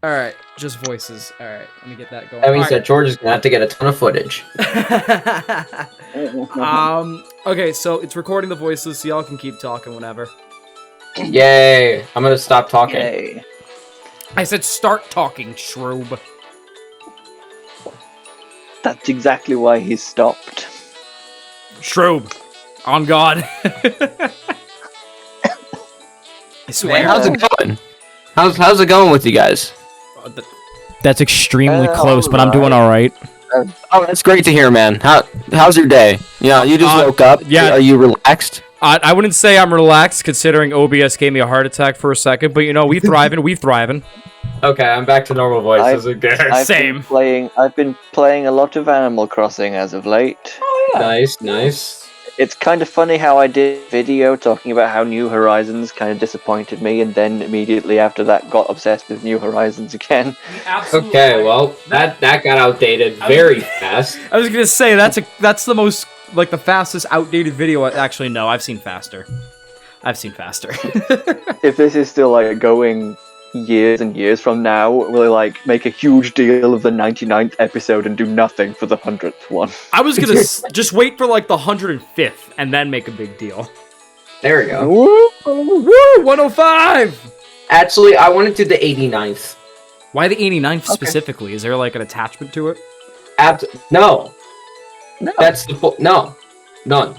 Alright, just voices. Alright, let me get that going. That means that George is gonna have to get a ton of footage. Okay, so it's recording the voices, so y'all can keep talking whenever. Yay! I'm gonna stop talking. Yay. I said start talking, Shroob. That's exactly why he stopped. Shroob. On God. I swear. How's it going? How's it going with you guys? That's extremely close, but I'm doing alright. Oh, that's great to hear, man. How's your day? Yeah, you just woke up. Yeah. Are you relaxed? I wouldn't say I'm relaxed, considering OBS gave me a heart attack for a second, but you know, we thriving. Okay, I'm back to normal voices again. Same. I've been playing a lot of Animal Crossing as of late. Oh, yeah. Nice. It's kind of funny how I did a video talking about how New Horizons kind of disappointed me, and then immediately after that got obsessed with New Horizons again. Okay, well, that got outdated very fast. I was gonna say, that's the most, like, the fastest outdated video. Actually, no, I've seen faster. If this is still, like, going years and years from now, we'll, like, make a huge deal of the 99th episode and do nothing for the 100th one. I was gonna just wait for, like, the 105th, and then make a big deal. There we go. Woo! 105! Actually, I wanted to do the 89th. Why the 89th specifically? Is there, like, an attachment to it? No. No. That's no. None.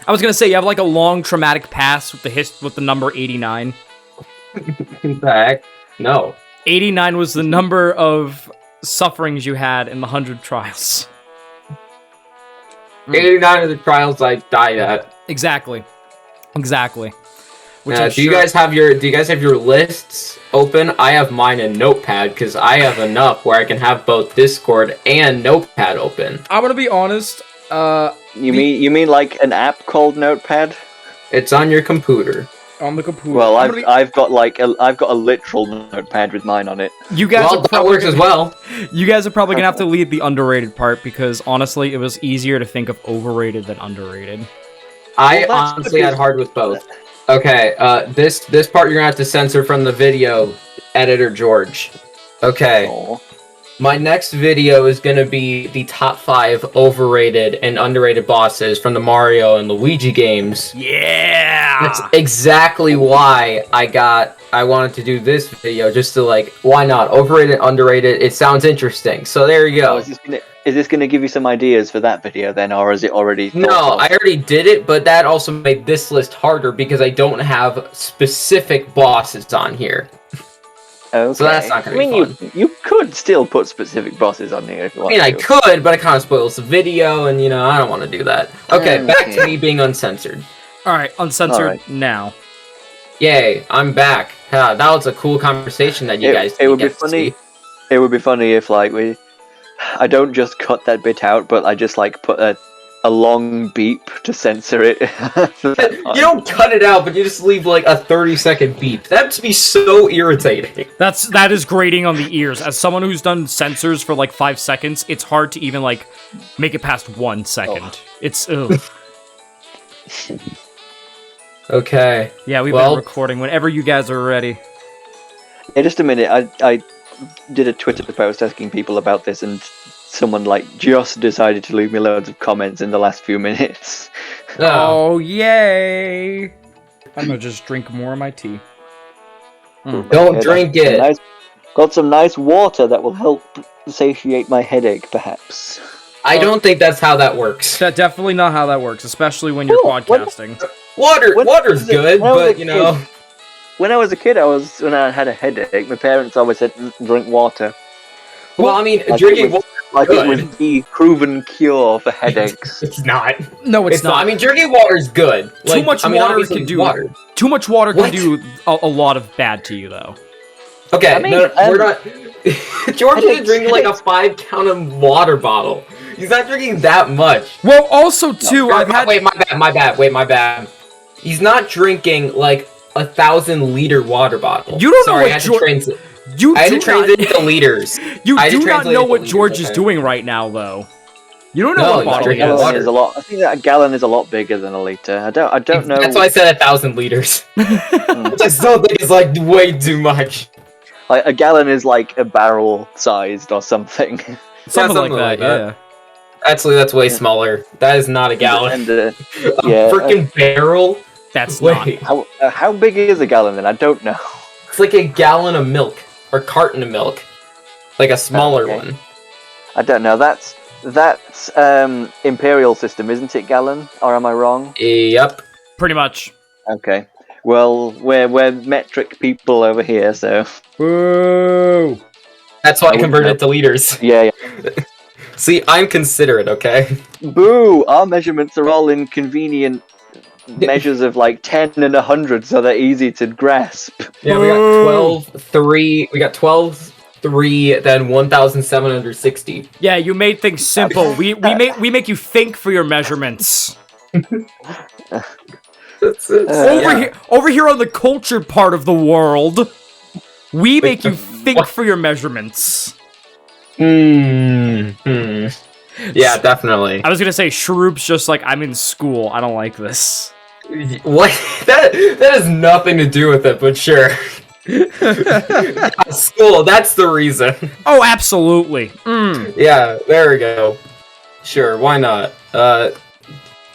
I was gonna say, you have, like, a long traumatic past with the number 89. In fact, no. 89 was the number of sufferings you had in the 100 trials. 89 of the trials I died at. Exactly. Which Do you guys have your lists open? I have mine in Notepad because I have enough where I can have both Discord and Notepad open. I'm gonna be honest. You mean like an app called Notepad? It's on your computer. On the computer. Well, I've got a literal notepad with mine on it. You guys that works as well. You guys are probably gonna have to lead the underrated part because honestly, it was easier to think of overrated than underrated. I honestly had hard with both. Okay, this part you're gonna have to censor from the video, editor George. Okay. Aww. My next video is gonna be the top 5 overrated and underrated bosses from the Mario and Luigi games. Yeah! That's exactly why I wanted to do this video, just to, like, why not? Overrated, underrated, it sounds interesting. So there you go. Is this gonna give you some ideas for that video then, or is it already... No, I already did it, but that also made this list harder because I don't have specific bosses on here. Okay. So that's not gonna be fun. You could still put specific bosses on here if you want to. I could, but it kind of spoils the video, and, you know, I don't want to do that. Okay, back to me being uncensored. Alright, uncensored now. Yay, I'm back. That was a cool conversation that you guys It would be funny. It would be funny if, like, I don't just cut that bit out, but I just, like, put a long beep to censor it. You don't cut it out, but you just leave, like, a 30-second beep. That'd be so irritating. That is grating on the ears. As someone who's done censors for like 5 seconds, it's hard to even like make it past 1 second. Oh. It's ugh. Okay. Yeah, we've been recording whenever you guys are ready. In just a minute, I did a Twitter post asking people about this, and someone, like, just decided to leave me loads of comments in the last few minutes. Oh, yay! I'm gonna just drink more of my tea. Don't drink it! Got some nice water that will help satiate my headache, perhaps. I don't think that's how that works. That's definitely not how that works, especially when you're podcasting. Water's good, but, you know... When I was a kid, when I had a headache, my parents always said, drink water. Well, I mean, drinking water it was the proven cure for headaches. It's not. No, it's not. I mean, drinking water is good. Too much water can do. Too much water can do a lot of bad to you, though. Okay, we're not. George is drinking like a 5-gallon water bottle. He's not drinking that much. Well, also too, Wait, my bad. He's not drinking like 1,000-liter water bottle. You don't know what George. I had to translate into liters. You do not know what George is doing right now, though. You don't know what bottle he has. Is a lot. I think that a gallon is a lot bigger than a liter. I don't know. That's why I said 1,000 liters. Which I still think is like way too much. Like a gallon is like a barrel sized or something. Something like that, yeah. Actually, that's way smaller. That is not a gallon. And, A yeah, freaking barrel? That's Wait. not. how big is a gallon then? I don't know. It's like a gallon of milk. Or carton of milk. Like a smaller Okay. one. I don't know. That's imperial system, isn't it? Gallon, or am I wrong? Yep. Pretty much. Okay. Well, we're metric people over here, so Boo! That's why I wouldn't converted know. it to liters. yeah. See, I'm considerate, okay? Boo! Our measurements are all in convenient measures of like 10 and 100, so they're easy to grasp. Yeah, we got 12, 3, we got 12, 3, then 1,760. Yeah, you made things simple. We make you think for your measurements. Over here on the culture part of the world, we make you think for your measurements. Yeah, definitely. I was gonna say, Shroop's just like, I'm in school. I don't like this. What? That has nothing to do with it, but sure. School, that's the reason. Oh, absolutely. Yeah, there we go. Sure, why not?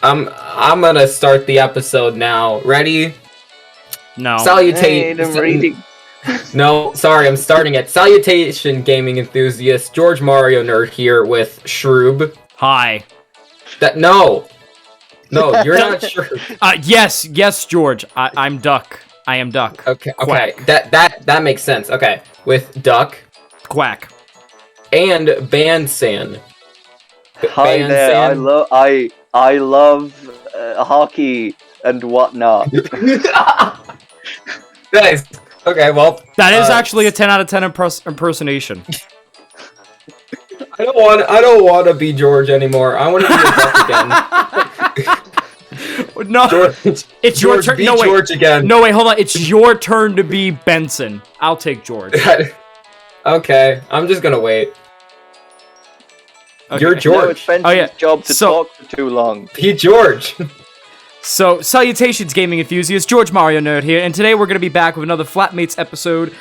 I'm gonna start the episode now. Ready? No. Salutation. I'm reading. No, sorry, I'm starting it. Salutation, gaming enthusiast. George Mario Nerd here with Shroob. Hi. No, you're not Shroob. Yes, George. I'm Duck. I am Duck. Okay, Quack. that makes sense. Okay, with Duck Quack. and Bansan. Hi there. I love hockey and whatnot. Nice. Okay, well, That is actually a 10 out of 10 impersonation. I don't want to be George anymore. I want to be a Duck again. No, George, it's your turn. Be No, wait. George again. No, wait, hold on. It's your turn to be Benson. I'll take George. Okay, I'm just gonna wait. Okay. You're No, George. it's Benson's Oh, yeah. job to So- talk for too long. Be George. So, salutations, gaming enthusiasts. George Mario Nerd here, and today we're going to be back with another Flatmates episode.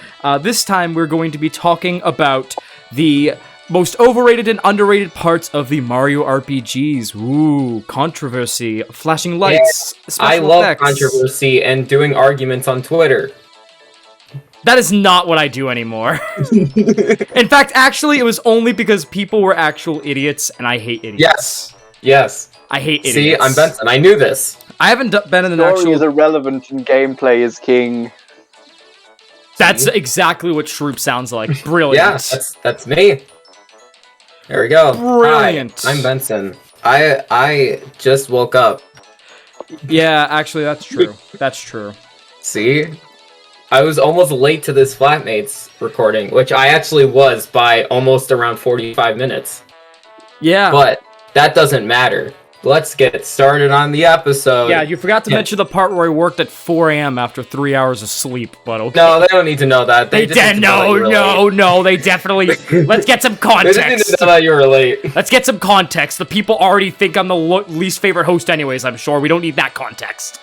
This time we're going to be talking about the most overrated and underrated parts of the Mario RPGs. Ooh, controversy, flashing lights, special I love effects. controversy and doing arguments on Twitter. That is not what I do anymore. In fact, actually, it was only because people were actual idiots, and I hate idiots. Yes. I hate idiots. See, I'm Benson. I knew this. I haven't been in an Story actual... is irrelevant and gameplay is king. That's exactly what Shroop sounds like. Brilliant. Yeah, that's me. There we go. Brilliant. Hi, I'm Benson. I just woke up. Yeah, actually, that's true. That's true. See? I was almost late to this Flatmates recording, which I actually was by almost around 45 minutes. Yeah. But that doesn't matter. Let's get started on the episode. Yeah, you forgot to mention the part where I worked at 4 a.m. after 3 hours of sleep, but okay. No, they don't need to know that. They just need did. to know that you were late. No, they definitely... Let's get some They just need context. to know that you were late. Let's get some context. The people already think I'm the least favorite host anyways, I'm sure. We don't need that context.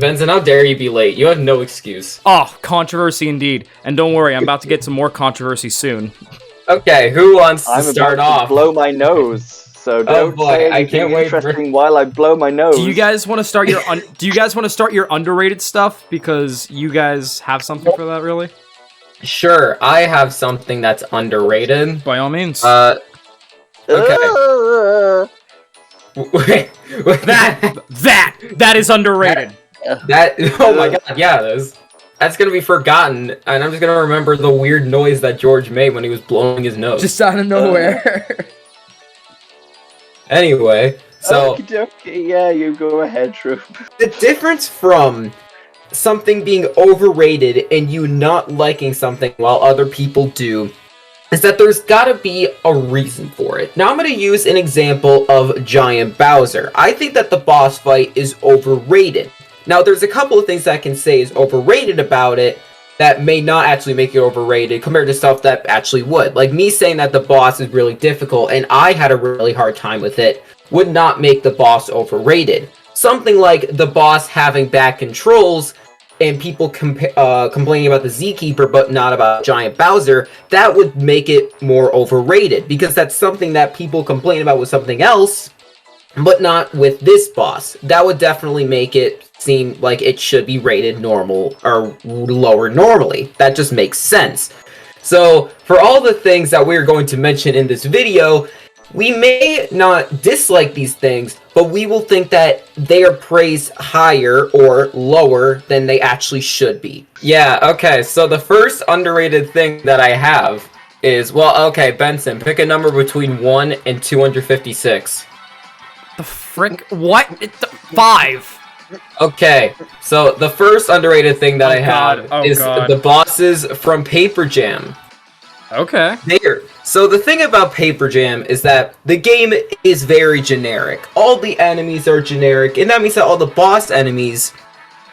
Benson, how dare you be late? You have no excuse. Oh, controversy indeed. And don't worry, I'm about to get some more controversy soon. Okay, who wants to I'm start about off? to blow my nose, so don't boy, say I anything can't wait for- interesting while I blow my nose. Do you guys want to start your Do you guys want to start your underrated stuff because you guys have something for that, really? Sure, I have something that's underrated. By all means. Okay. That is underrated. Oh my god, yeah, that's gonna be forgotten, and I'm just gonna remember the weird noise that George made when he was blowing his nose. Just out of nowhere. Anyway, so Okey-dokey, yeah, you go ahead, Troop. the difference from something being overrated and you not liking something while other people do is that there's gotta be a reason for it. Now I'm gonna use an example of Giant Bowser. I think that the boss fight is overrated. Now there's a couple of things that I can say is overrated about it that may not actually make it overrated compared to stuff that actually would. Like me saying that the boss is really difficult and I had a really hard time with it would not make the boss overrated. Something like the boss having bad controls and people complaining about the Zkeeper but not about Giant Bowser, that would make it more overrated, because that's something that people complain about with something else, but not with this boss. That would definitely make it seem like it should be rated normal or lower normally. That just makes sense. So, for all the things that we're going to mention in this video, we may not dislike these things, but we will think that they are praised higher or lower than they actually should be. Yeah, okay, so the first underrated thing that I have is, well, okay, Benson, pick a number between 1 and 256. The frick? What? 5. Okay, so the first underrated thing that I have is the bosses from Paper Jam. Okay. So the thing about Paper Jam is that the game is very generic. All the enemies are generic, and that means that all the boss enemies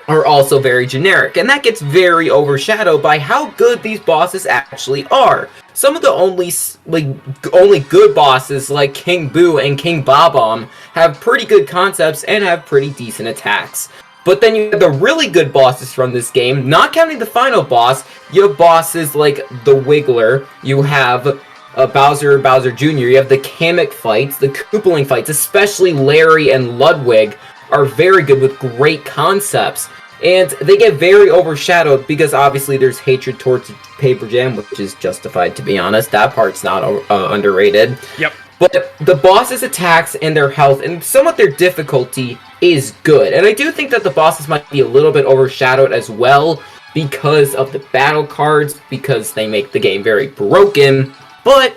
are also very generic, and that gets very overshadowed by how good these bosses actually are. Some of the only good bosses like King Boo and King Bob-omb have pretty good concepts and have pretty decent attacks. But then you have the really good bosses from this game, not counting the final boss. You have bosses like the Wiggler, you have Bowser Jr., you have the Kamek fights, the Koopaling fights, especially Larry and Ludwig are very good with great concepts. And they get very overshadowed because obviously there's hatred towards Paper Jam, which is justified, to be honest. That part's not underrated. Yep. But the boss's attacks and their health and somewhat their difficulty is good. And I do think that the bosses might be a little bit overshadowed as well because of the battle cards, because they make the game very broken. But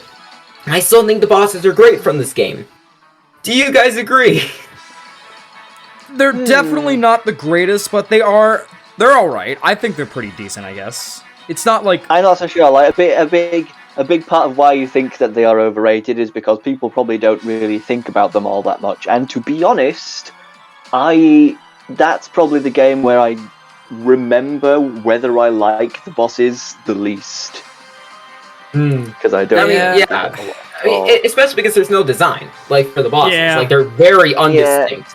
I still think the bosses are great from this game. Do you guys agree? They're definitely not the greatest, but they're alright. I think they're pretty decent, I guess. It's not like... I'm not so sure. Like, a big part of why you think that they are overrated is because people probably don't really think about them all that much. And to be honest, that's probably the game where I remember whether I like the bosses the least. Because I don't... especially because there's no design, like, for the bosses. Yeah. Like, they're very undistinct.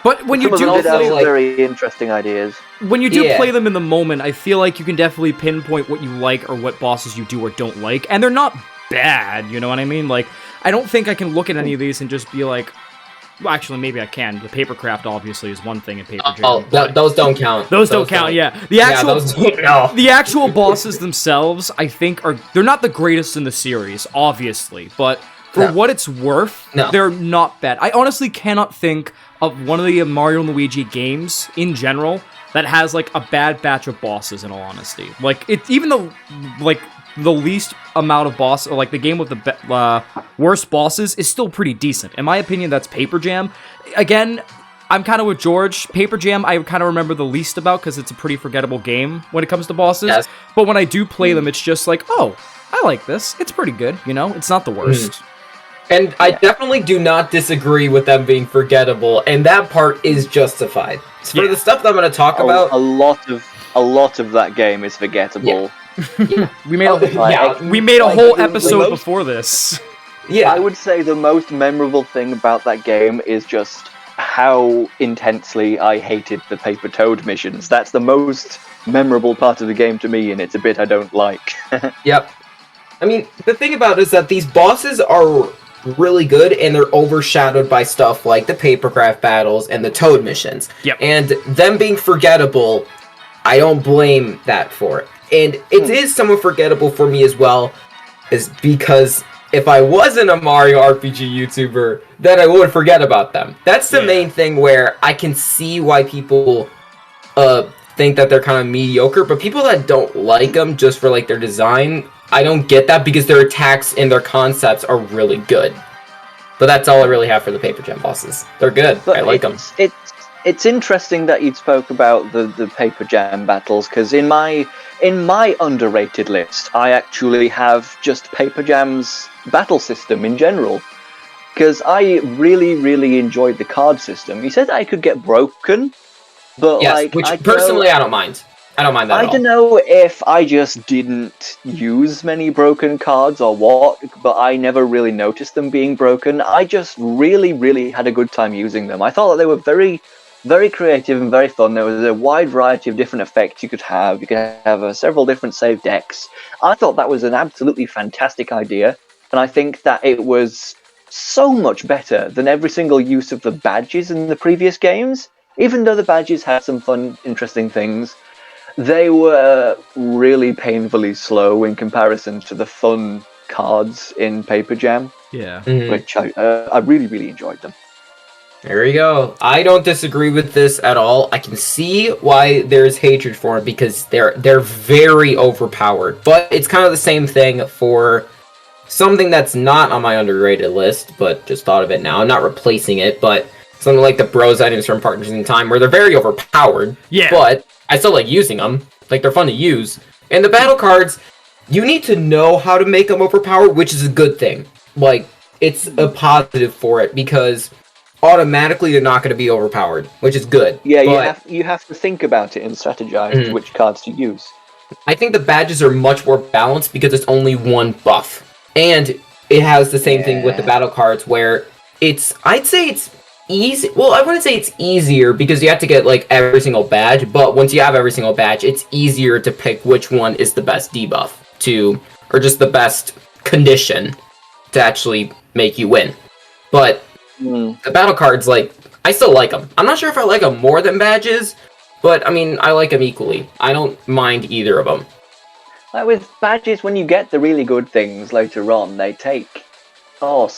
But when you Some of do them play, have very interesting ideas. when you do play them in the moment, I feel like you can definitely pinpoint what you like or what bosses you do or don't like, and they're not bad, you know what I mean? Like, I don't think I can look at any of these and just be like, well, actually, maybe I can. The papercraft obviously is one thing in Paper Jam. Those don't count. Those don't count, yeah. The actual bosses themselves, I think, they're not the greatest in the series, obviously, but for what it's worth, they're not bad. I honestly cannot think of one of the Mario and Luigi games in general that has like a bad batch of bosses, in all honesty. Like, even the least amount of boss, or like the game with the worst bosses, is still pretty decent. In my opinion, that's Paper Jam. Again, I'm kind of with George. Paper Jam, I kind of remember the least about because it's a pretty forgettable game when it comes to bosses. Yes. But when I do play them, it's just like, oh, I like this. It's pretty good, you know? It's not the worst. And I definitely do not disagree with them being forgettable, and that part is justified. So for the stuff that I'm going to talk about, a lot of that game is forgettable. We made a whole episode before this. Yeah, I would say the most memorable thing about that game is just how intensely I hated the Paper Toad missions. That's the most memorable part of the game to me, and it's a bit I don't like. Yep. I mean, the thing about it is that these bosses are really good, and they're overshadowed by stuff like the papercraft battles and the Toad missions. Yep. And them being forgettable, I don't blame that for it. And it is somewhat forgettable for me as well, is because if I wasn't a Mario RPG YouTuber, then I would forget about them. That's the main thing where I can see why people think that they're kind of mediocre, but people that don't like them just for like their design, I don't get that, because their attacks and their concepts are really good. But that's all I really have for the Paper Jam bosses. They're good. I like them. It's interesting that you spoke about the Paper Jam battles, because in my underrated list, I actually have just Paper Jam's battle system in general. Because I really, really enjoyed the card system. You said I could get broken, but which personally I don't mind. I don't mind that at all. I don't know if I just didn't use many broken cards or what, but I never really noticed them being broken. I just really, really had a good time using them. I thought that they were very very creative and very fun. There was a wide variety of different effects you could have. You could have several different save decks. I thought that was an absolutely fantastic idea, and I think that it was so much better than every single use of the badges in the previous games. Even though the badges had some fun, interesting things, they were really painfully slow in comparison to the fun cards in Paper Jam. Yeah. Which I really, really enjoyed them. There you go. I don't disagree with this at all. I can see why there's hatred for them because they're very overpowered. But it's kind of the same thing for something that's not on my underrated list, but just thought of it now. I'm not replacing it, but something like the Bros items from Partners in Time, where they're very overpowered. Yeah. But I still like using them. Like, they're fun to use. And the battle cards, you need to know how to make them overpowered, which is a good thing. Like, it's a positive for it because automatically they're not going to be overpowered, which is good. Yeah, you have to think about it and strategize which cards to use. I think the badges are much more balanced because it's only one buff. And it has the same thing with the battle cards where I'd say it's easy. Well, I wouldn't say it's easier because you have to get like every single badge, but once you have every single badge, it's easier to pick which one is the best debuff or just the best condition to actually make you win. But the battle cards, like, I still like them. I'm not sure if I like them more than badges, but I mean, I like them equally. I don't mind either of them. Like with badges, when you get the really good things later on, they take so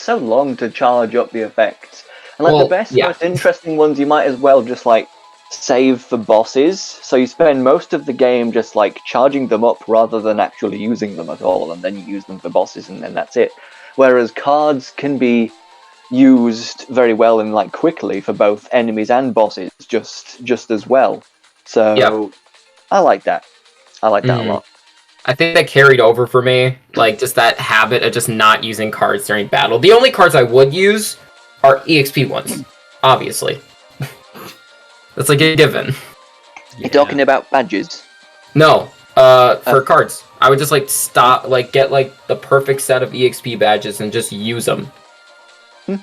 long to charge up the effects. And like the best, most interesting ones, you might as well just like save for bosses. So you spend most of the game just like charging them up rather than actually using them at all, and then you use them for bosses, and then that's it. Whereas cards can be used very well and like quickly for both enemies and bosses, just as well. So I like that. I like that a lot. I think that carried over for me, like just that habit of just not using cards during battle. The only cards I would use are EXP ones, obviously. That's like a given. You're talking about badges? No, for cards. I would just like get like the perfect set of EXP badges and just use them. And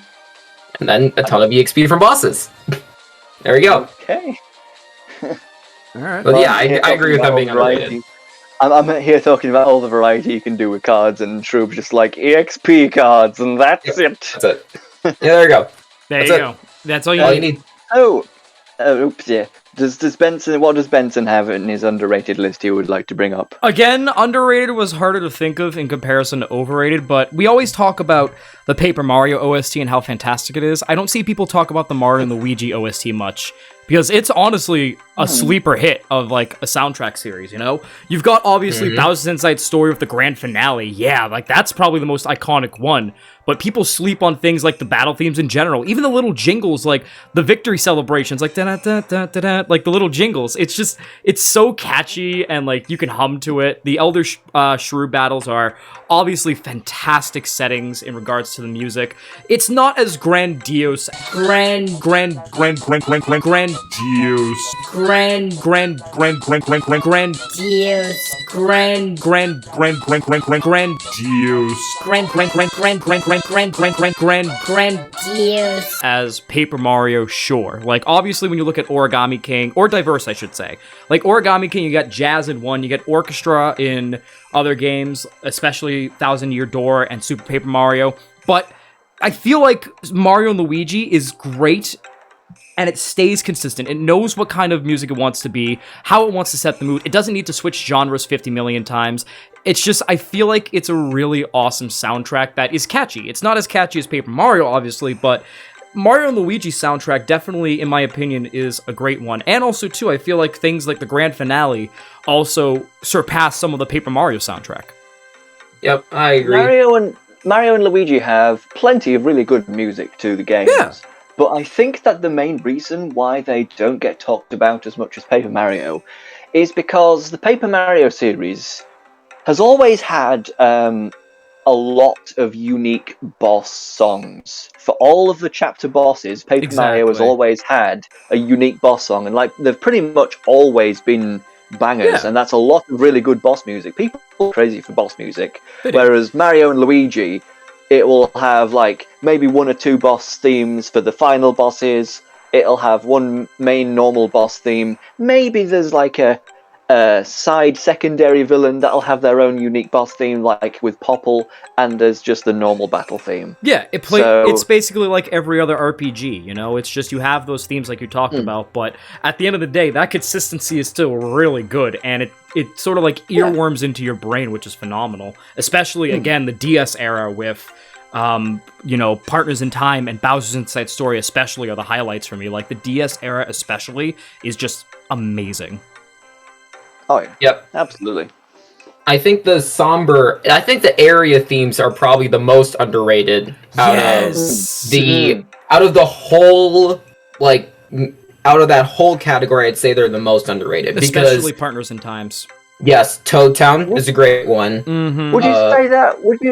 then a ton of EXP from bosses. There we go. Okay. Alright. But yeah, I agree with them being underrated. I'm here talking about all the variety you can do with cards, and Shroob's just like, EXP cards, and that's it. That's it. Yeah, there you go. There you go. That's all you need. Oh, oops, yeah. What does Benson have in his underrated list he would like to bring up? Again, underrated was harder to think of in comparison to overrated, but we always talk about the Paper Mario OST and how fantastic it is. I don't see people talk about the Mario and Luigi OST much, because it's honestly a sleeper hit of, like, a soundtrack series, you know? You've got, obviously, Bowser's Inside Story with the grand finale. Yeah, like, that's probably the most iconic one. But people sleep on things like the battle themes in general. Even the little jingles, like the victory celebrations, like da-da-da-da-da-da, like the little jingles. It's just, it's so catchy, and, like, you can hum to it. The Elder Shrew battles are obviously fantastic settings in regards to the music. It's not as grandiose. Grandiose. Grandiose. Grandiose as Paper Mario, sure. Like, obviously, when you look at Origami King, or Diverse, I should say. Like, Origami King, you got jazz in one, you get orchestra in other games, especially Thousand Year Door and Super Paper Mario. But I feel like Mario and Luigi is great, and it stays consistent. It knows what kind of music it wants to be, how it wants to set the mood. It doesn't need to switch genres 50 million times. It's just, I feel like it's a really awesome soundtrack that is catchy. It's not as catchy as Paper Mario, obviously, but Mario and Luigi soundtrack definitely, in my opinion, is a great one. And also, too, I feel like things like the grand finale also surpass some of the Paper Mario soundtrack. Yep, I agree. Mario and Luigi have plenty of really good music to the games. Yeah. But I think that the main reason why they don't get talked about as much as Paper Mario is because the Paper Mario series has always had a lot of unique boss songs. For all of the chapter bosses, Paper Mario has always had a unique boss song, and like they've pretty much always been bangers, and that's a lot of really good boss music. People are crazy for boss music, whereas Mario and Luigi, it will have like maybe one or two boss themes for the final bosses, it'll have one main normal boss theme. Maybe there's like a side secondary villain that'll have their own unique boss theme, like with Popple, and there's just the normal battle theme. Yeah, it's basically like every other RPG, you know? It's just you have those themes like you talked about, but at the end of the day, that consistency is still really good, and it sort of like earworms into your brain, which is phenomenal. Especially, again, the DS era with, Partners in Time and Bowser's Inside Story especially are the highlights for me. Like, the DS era especially is just amazing. Oh yeah. Yep. Absolutely. I think the area themes are probably the most underrated out of the whole, like, out of that whole category. I'd say they're the most underrated. Especially Partners in Times. Yes, Toad Town is a great one. Mm-hmm. Would you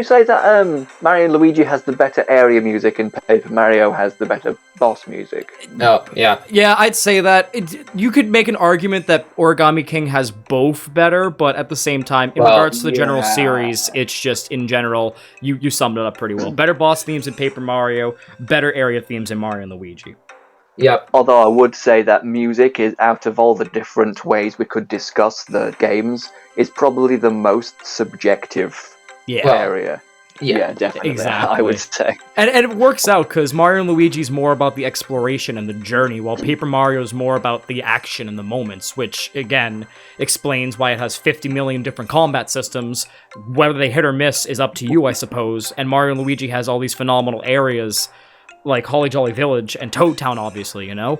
say that Mario and Luigi has the better area music and Paper Mario has the better boss music? Oh, yeah. Yeah, I'd say that. You could make an argument that Origami King has both better, but at the same time, in regards to the general series, it's just, in general, you summed it up pretty well. Better boss themes in Paper Mario, better area themes in Mario and Luigi. Yep. Although I would say that music is, out of all the different ways we could discuss the games, is probably the most subjective area. Yeah, definitely. Exactly. I would say. And it works out, because Mario and Luigi's more about the exploration and the journey, while Paper Mario's more about the action and the moments, which, again, explains why it has 50 million different combat systems. Whether they hit or miss is up to you, I suppose. And Mario and Luigi has all these phenomenal areas, like Holly Jolly Village and Toad Town, obviously, you know?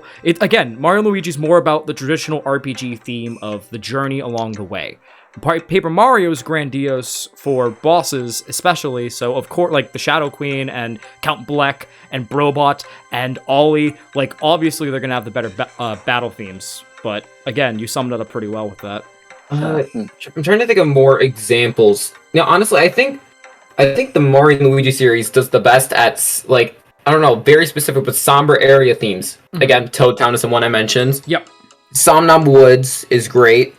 Mario & Luigi's more about the traditional RPG theme of the journey along the way. Paper Mario's grandiose for bosses, especially, so of course, like the Shadow Queen and Count Bleck and Brobot and Ollie, like, obviously they're gonna have the better battle themes, but again, you summed it up pretty well with that. I'm trying to think of more examples. Now, honestly, I think the Mario and Luigi series does the best at, like, I don't know, very specific, but somber area themes. Mm-hmm. Again, Toad Town is the one I mentioned. Yep. Somnam Woods is great.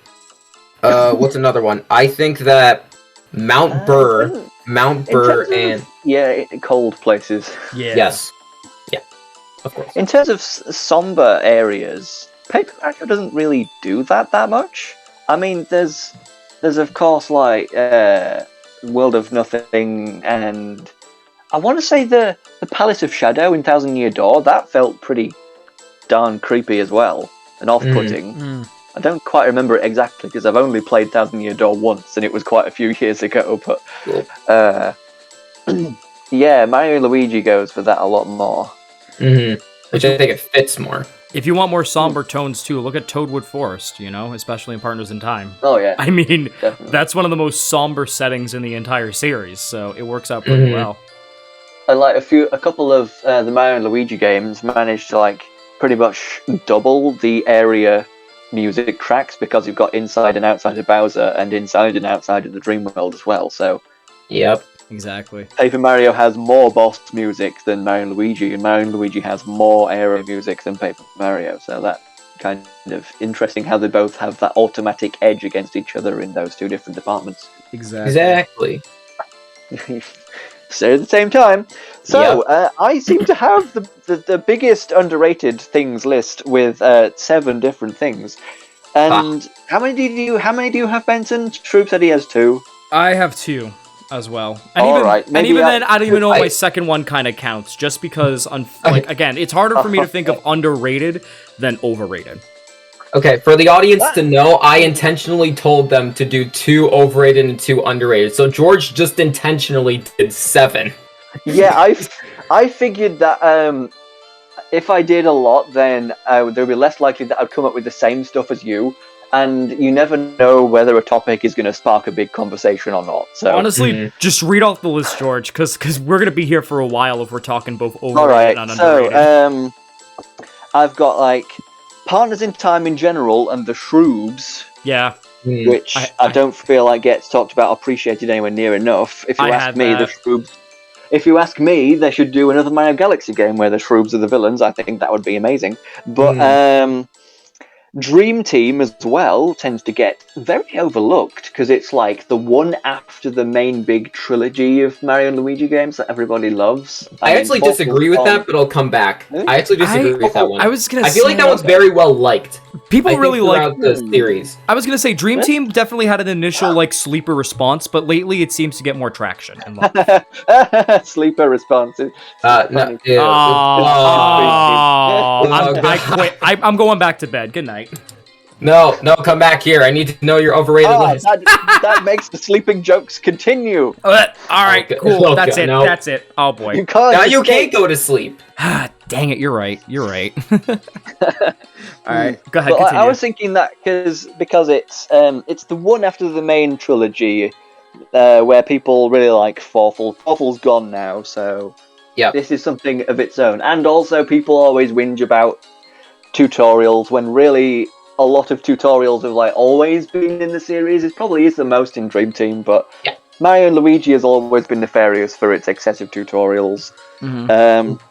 What's another one? I think that Mount Burr and... cold places. Yeah. Yes. Yeah, of course. In terms of somber areas, Paper Mario doesn't really do that much. I mean, there's of course, like, World of Nothing, and I want to say the Palace of Shadow in Thousand Year Door, that felt pretty darn creepy as well, and off-putting. I don't quite remember it exactly, because I've only played Thousand Year Door once, and it was quite a few years ago, but... yeah, Mario and Luigi goes for that a lot more. Mm-hmm. Which I think it fits more. If you want more somber tones, too, look at Toadwood Forest, especially in Partners in Time. Oh, yeah. I mean, definitely. That's one of the most somber settings in the entire series, so it works out pretty well. And like a couple of the Mario and Luigi games managed to like pretty much double the area music tracks, because you've got inside and outside of Bowser and inside and outside of the Dream World as well. So, yep, exactly. Paper Mario has more boss music than Mario and Luigi, and Mario and Luigi has more area music than Paper Mario. So that kind of interesting how they both have that automatic edge against each other in those two different departments. Exactly. So at the same time, I seem to have the biggest underrated things list with 7 different things. And how many do you have, Benson? Troop said he has 2. I have 2 as well. And then I don't even know if my second one kind of counts, just because, again, it's harder for me to think of underrated than overrated. Okay, for the audience to know, I intentionally told them to do 2 overrated and 2 underrated. So George just intentionally did 7. Yeah, I figured that if I did a lot, then there'd be less likely that I'd come up with the same stuff as you. And you never know whether a topic is going to spark a big conversation or not. So honestly, just read off the list, George, because we're going to be here for a while if we're talking both overrated and underrated. So, I've got like Partners in Time in general and the Shroobs. Yeah. Which I don't feel like gets talked about or appreciated anywhere near enough. If you ask me, the Shroobs... If you ask me, they should do another Mario Galaxy game where the Shroobs are the villains. I think that would be amazing. But Dream Team as well tends to get very overlooked because it's like the one after the main big trilogy of Mario and Luigi games that everybody loves. I actually disagree with that, but I'll come back. I actually disagree with that one. I was gonna I feel like that one's very well liked. People really like the series. I was gonna say Dream Team definitely had an initial like sleeper response, but lately it seems to get more traction. Sleeper responses. No, yeah. I quit. I'm going back to bed. Good night. No, come back here. I need to know your overrated list. That makes the sleeping jokes continue. All right, cool. Okay, That's it. no. That's it. Oh boy. You can't. Now you can't go to sleep. Dang it! You're right. You're right. All right, go ahead. But Continue. I was thinking that because it's the one after the main trilogy where people really like Fawful. Fawful's gone now, so yeah, this is something of its own. And also, people always whinge about tutorials when really a lot of tutorials have like always been in the series. It probably is the most in Dream Team, but yeah. Mario and Luigi has always been nefarious for its excessive tutorials. Mm-hmm.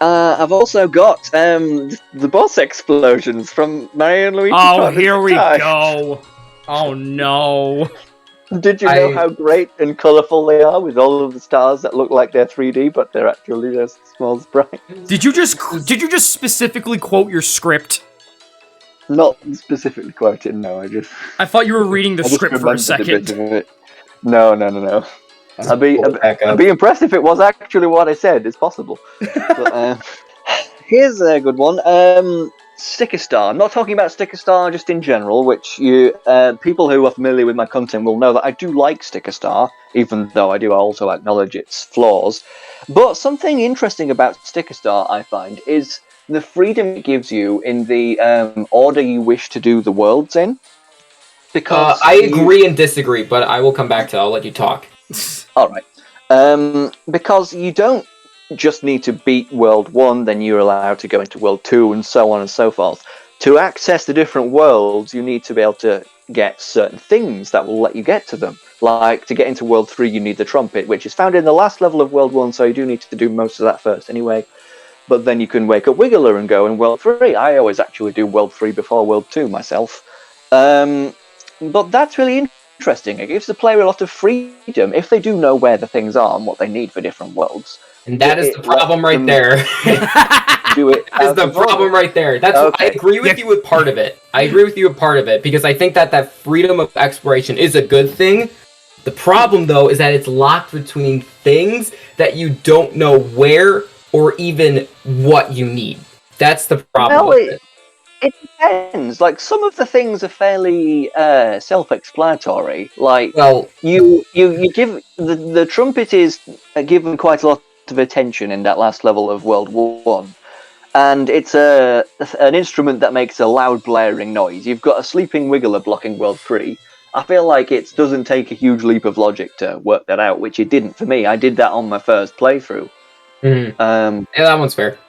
I've also got the boss explosions from Mario and Luigi. Oh, here we go. Oh no. Did you know how great and colourful they are with all of the stars that look like they're 3D, but they're actually just small sprites? Did you just specifically quote your script? Not specifically quoted, no. I thought you were reading the script for a second. No. I'd be impressed if it was actually what I said. It's possible. But, here's a good one. Sticker Star. I'm not talking about Sticker Star just in general, which you people who are familiar with my content will know that I do like Sticker Star, even though I do also acknowledge its flaws. But something interesting about Sticker Star, I find, is the freedom it gives you in the order you wish to do the worlds in. Because I agree and disagree, but I will come back to it. I'll let you talk. Alright. Because you don't just need to beat World 1, then you're allowed to go into World 2, and so on and so forth. To access the different worlds, you need to be able to get certain things that will let you get to them. Like, to get into World 3, you need the trumpet, which is found in the last level of World 1, so you do need to do most of that first anyway. But then you can wake up Wiggler and go in World 3. I always actually do World 3 before World 2 myself. But that's really interesting. It gives the player a lot of freedom if they do know where the things are and what they need for different worlds. And that is the problem right there. Do it. Is the problem right there. That's okay. I agree with you with part of it. Because I think that freedom of exploration is a good thing. The problem, though, is that it's locked between things that you don't know where or even what you need. That's the problem with it. It depends. Like, some of the things are fairly self-explanatory. Like, well, you give the trumpet is given quite a lot of attention in that last level of World War 1, and it's an instrument that makes a loud blaring noise. You've got a sleeping Wiggler blocking World 3. I feel like it doesn't take a huge leap of logic to work that out, which it didn't for me. I did that on my first playthrough. Mm-hmm. Yeah, that one's fair.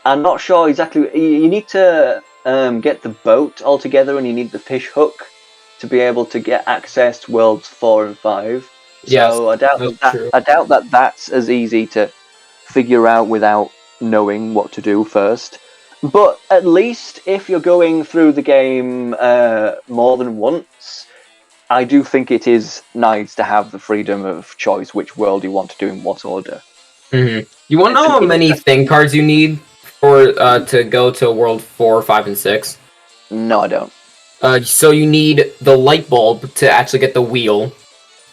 I'm not sure exactly. You need to get the boat all together, and you need the fish hook to be able to get access to worlds 4 and 5. Yes, so I doubt that that's as easy to figure out without knowing what to do first. But at least if you're going through the game more than once, I do think it is nice to have the freedom of choice which world you want to do in what order. Mm-hmm. You want to know how many thing cards you need for to go to World 4, 5, and 6? No, I don't. So you need the light bulb to actually get the wheel.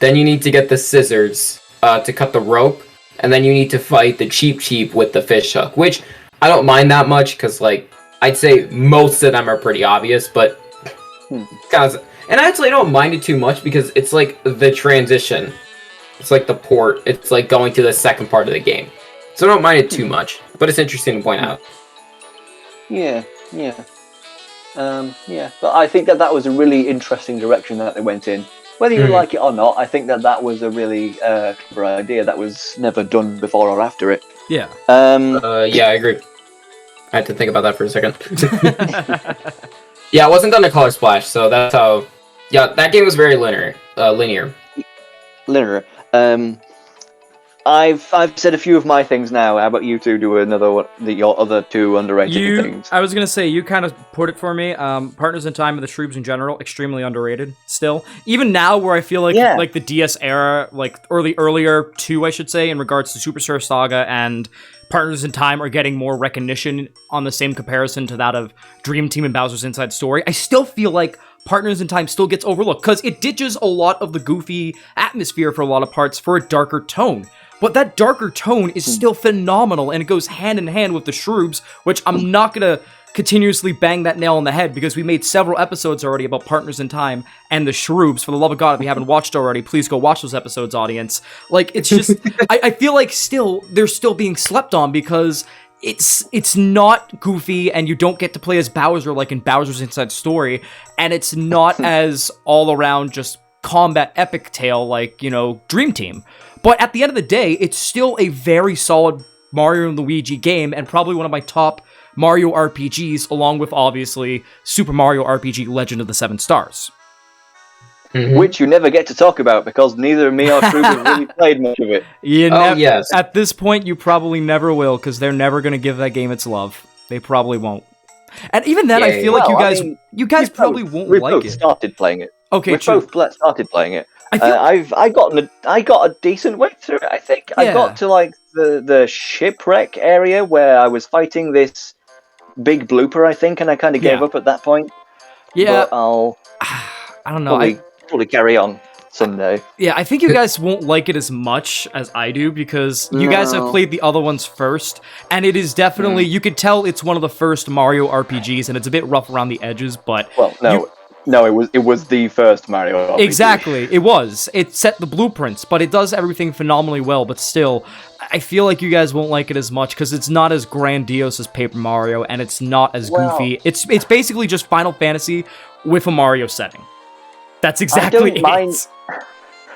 Then you need to get the scissors to cut the rope. And then you need to fight the Cheep with the fish hook, which I don't mind that much, because, like, I'd say most of them are pretty obvious, but... And actually, I don't mind it too much, because it's, like, the transition. It's like the port. It's like going to the second part of the game. So I don't mind it too much, but it's interesting to point out. Yeah. But I think that was a really interesting direction that they went in. Whether you like it or not, I think that was a really clever idea that was never done before or after it. Yeah. Yeah, I agree. I had to think about that for a second. Yeah, it wasn't done to Color Splash, so that's how... Yeah, that game was very linear. Linear. I've said a few of my things now. How about you two do another one? Your other two underrated things. I was gonna say, you kind of put it for me. Partners in Time and the Shroobs in general, extremely underrated. Still, even now, where I feel like the DS era, like earlier two, I should say, in regards to Superstar Saga and Partners in Time, are getting more recognition on the same comparison to that of Dream Team and Bowser's Inside Story. I still feel like Partners in Time still gets overlooked because it ditches a lot of the goofy atmosphere for a lot of parts for a darker tone. But that darker tone is still phenomenal, and it goes hand in hand with the Shroobs, which I'm not gonna continuously bang that nail on the head because we made several episodes already about Partners in Time and the Shroobs. For the love of God, if you haven't watched already, please go watch those episodes, audience. Like, it's just, I feel like they're still being slept on because it's not goofy, and you don't get to play as Bowser like in Bowser's Inside Story, and it's not as all around just combat epic tale like, Dream Team. But at the end of the day, it's still a very solid Mario and Luigi game, and probably one of my top Mario RPGs, along with, obviously, Super Mario RPG Legend of the Seven Stars. Mm-hmm. Which you never get to talk about, because neither me or Shrew have really played much of it. Yes. At this point, you probably never will, because they're never going to give that game its love. They probably won't. And even then, I feel like you guys probably won't like it. We've both started playing it. Okay, We've both started playing it. I got a decent way through it, I think. Yeah. I got to like the shipwreck area where I was fighting this big blooper, I think, and I kind of gave up at that point. Yeah, but I don't know. Probably carry on someday. Yeah, I think you guys won't like it as much as I do because you guys have played the other ones first, and it is definitely you could tell it's one of the first Mario RPGs, and it's a bit rough around the edges. But no, it was the first Mario RPG. Exactly, it was. It set the blueprints, but it does everything phenomenally well. But still, I feel like you guys won't like it as much because it's not as grandiose as Paper Mario, and it's not as goofy. It's basically just Final Fantasy with a Mario setting. That's exactly it.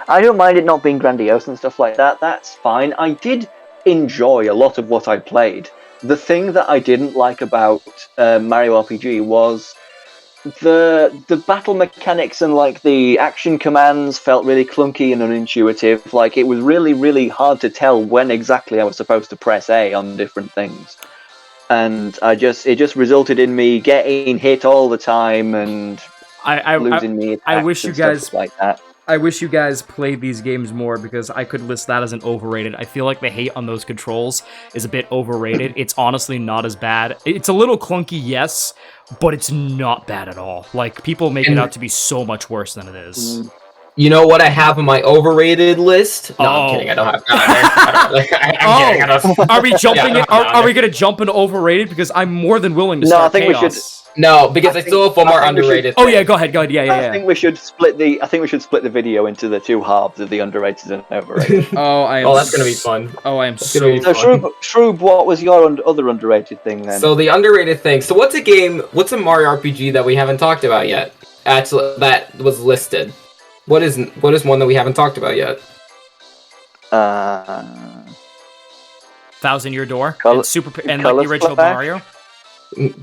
I don't mind it not being grandiose and stuff like that. That's fine. I did enjoy a lot of what I played. The thing that I didn't like about Mario RPG was the battle mechanics and like the action commands felt really clunky and unintuitive. Like it was really, really hard to tell when exactly I was supposed to press A on different things. And it just resulted in me getting hit all the time and losing me attacks. I wish you guys like that. I wish you guys played these games more because I could list that as an overrated. I feel like the hate on those controls is a bit overrated. It's honestly not as bad. It's a little clunky, yes, but it's not bad at all. Like, people make it out to be so much worse than it is. You know what I have on my overrated list? No, I'm kidding. I don't have that. I'm kidding. Are we jumping? Are we gonna jump into overrated? Because I'm more than willing to start chaos. We should. No, because I still have one more underrated. Oh yeah, go ahead. Yeah. I think we should split the video into the two halves of the underrated and overrated. That's gonna be fun. Oh, I am so Shroob, what was your other underrated thing then? So the underrated thing. So what's a Mario RPG that we haven't talked about yet? Actually, that was listed. What is one that we haven't talked about yet? Thousand Year Door and the original Mario.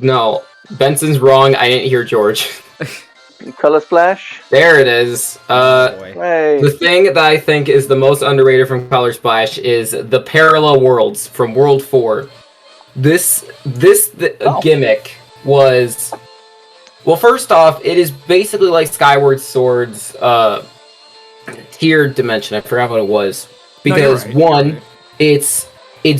No, Benson's wrong. I didn't hear George. Color Splash. There it is. The thing that I think is the most underrated from Color Splash is the parallel worlds from World 4. This gimmick was. Well, first off, it is basically like Skyward Sword's tiered dimension. I forgot what it was. Because it's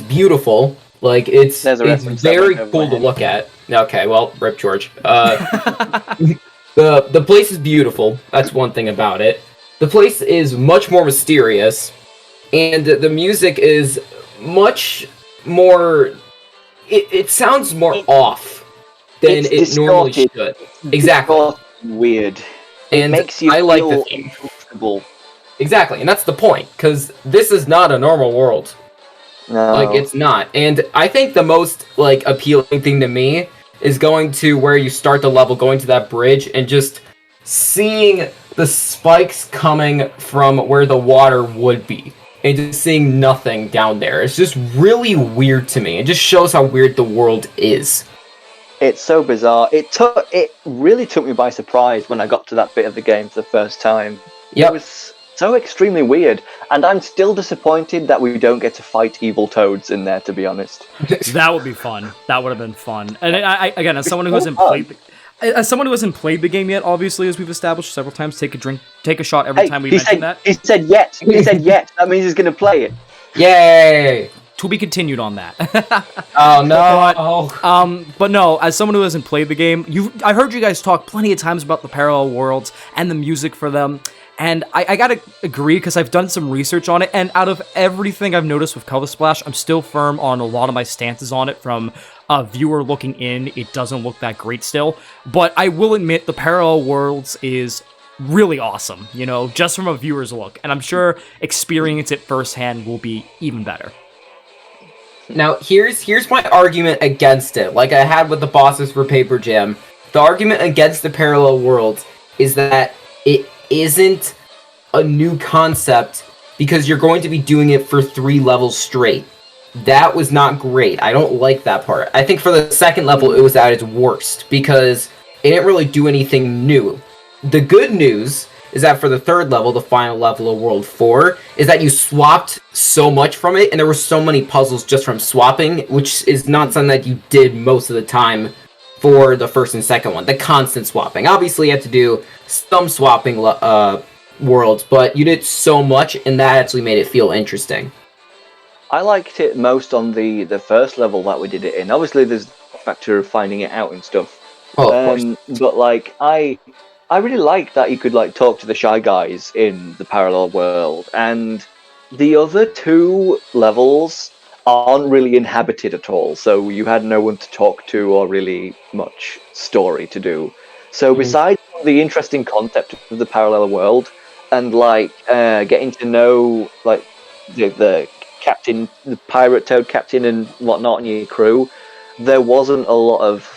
beautiful. Like it's very cool to look at. Okay, well, rip George. The place is beautiful. That's one thing about it. The place is much more mysterious, and the music is much more. It sounds more off than it normally should. Exactly. Weird. And it makes you feel uncomfortable. Exactly, and that's the point, because this is not a normal world. No. Like, it's not. And I think the most, appealing thing to me is going to where you start the level, going to that bridge, and just seeing the spikes coming from where the water would be. And just seeing nothing down there. It's just really weird to me. It just shows how weird the world is. It's so bizarre. It really took me by surprise when I got to that bit of the game for the first time. Yep. so extremely weird. And I'm still disappointed that we don't get to fight evil toads in there, to be honest. That would be fun. That would have been fun. And again, as someone who hasn't fun. played the game yet, obviously, as we've established several times, take a shot every time we he mention said, that. He said yet. He said yet. That means he's going to play it. Yay! To be continued on that. Oh no! But no, as someone who hasn't played the game, I heard you guys talk plenty of times about the parallel worlds and the music for them, and I gotta agree because I've done some research on it, and out of everything I've noticed with Color Splash, I'm still firm on a lot of my stances on it. From a viewer looking in, it doesn't look that great still, but I will admit the parallel worlds is really awesome, just from a viewer's look, and I'm sure experience it firsthand will be even better. Now, here's my argument against it, like I had with the bosses for Paper Jam. The argument against the parallel worlds is that it isn't a new concept because you're going to be doing it for 3 levels straight. That was not great. I don't like that part. I think for the second level, it was at its worst because it didn't really do anything new. The good news is that for the third level, the final level of World 4, is that you swapped so much from it, and there were so many puzzles just from swapping, which is not something that you did most of the time for the first and second one. The constant swapping. Obviously, you had to do some swapping worlds, but you did so much, and that actually made it feel interesting. I liked it most on the first level that we did it in. Obviously, there's the factor of finding it out and stuff. Oh, of course. But I really like that you could talk to the Shy Guys in the parallel world, and the other 2 levels aren't really inhabited at all, so you had no one to talk to or really much story to do. So besides the interesting concept of the parallel world and getting to know the captain, the pirate toad captain and whatnot and your crew, there wasn't a lot of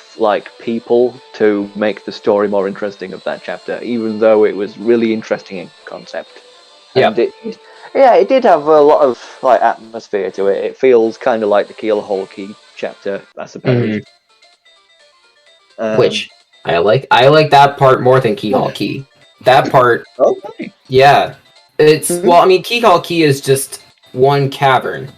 people to make the story more interesting of that chapter, even though it was really interesting in concept. Yeah. And it did have a lot of atmosphere to it. It feels kind of like the Keel Hole Key chapter, I suppose. Which I like that part more than Keyhole Key. That part, Okay. yeah. It's Keyhole Key is just one cavern.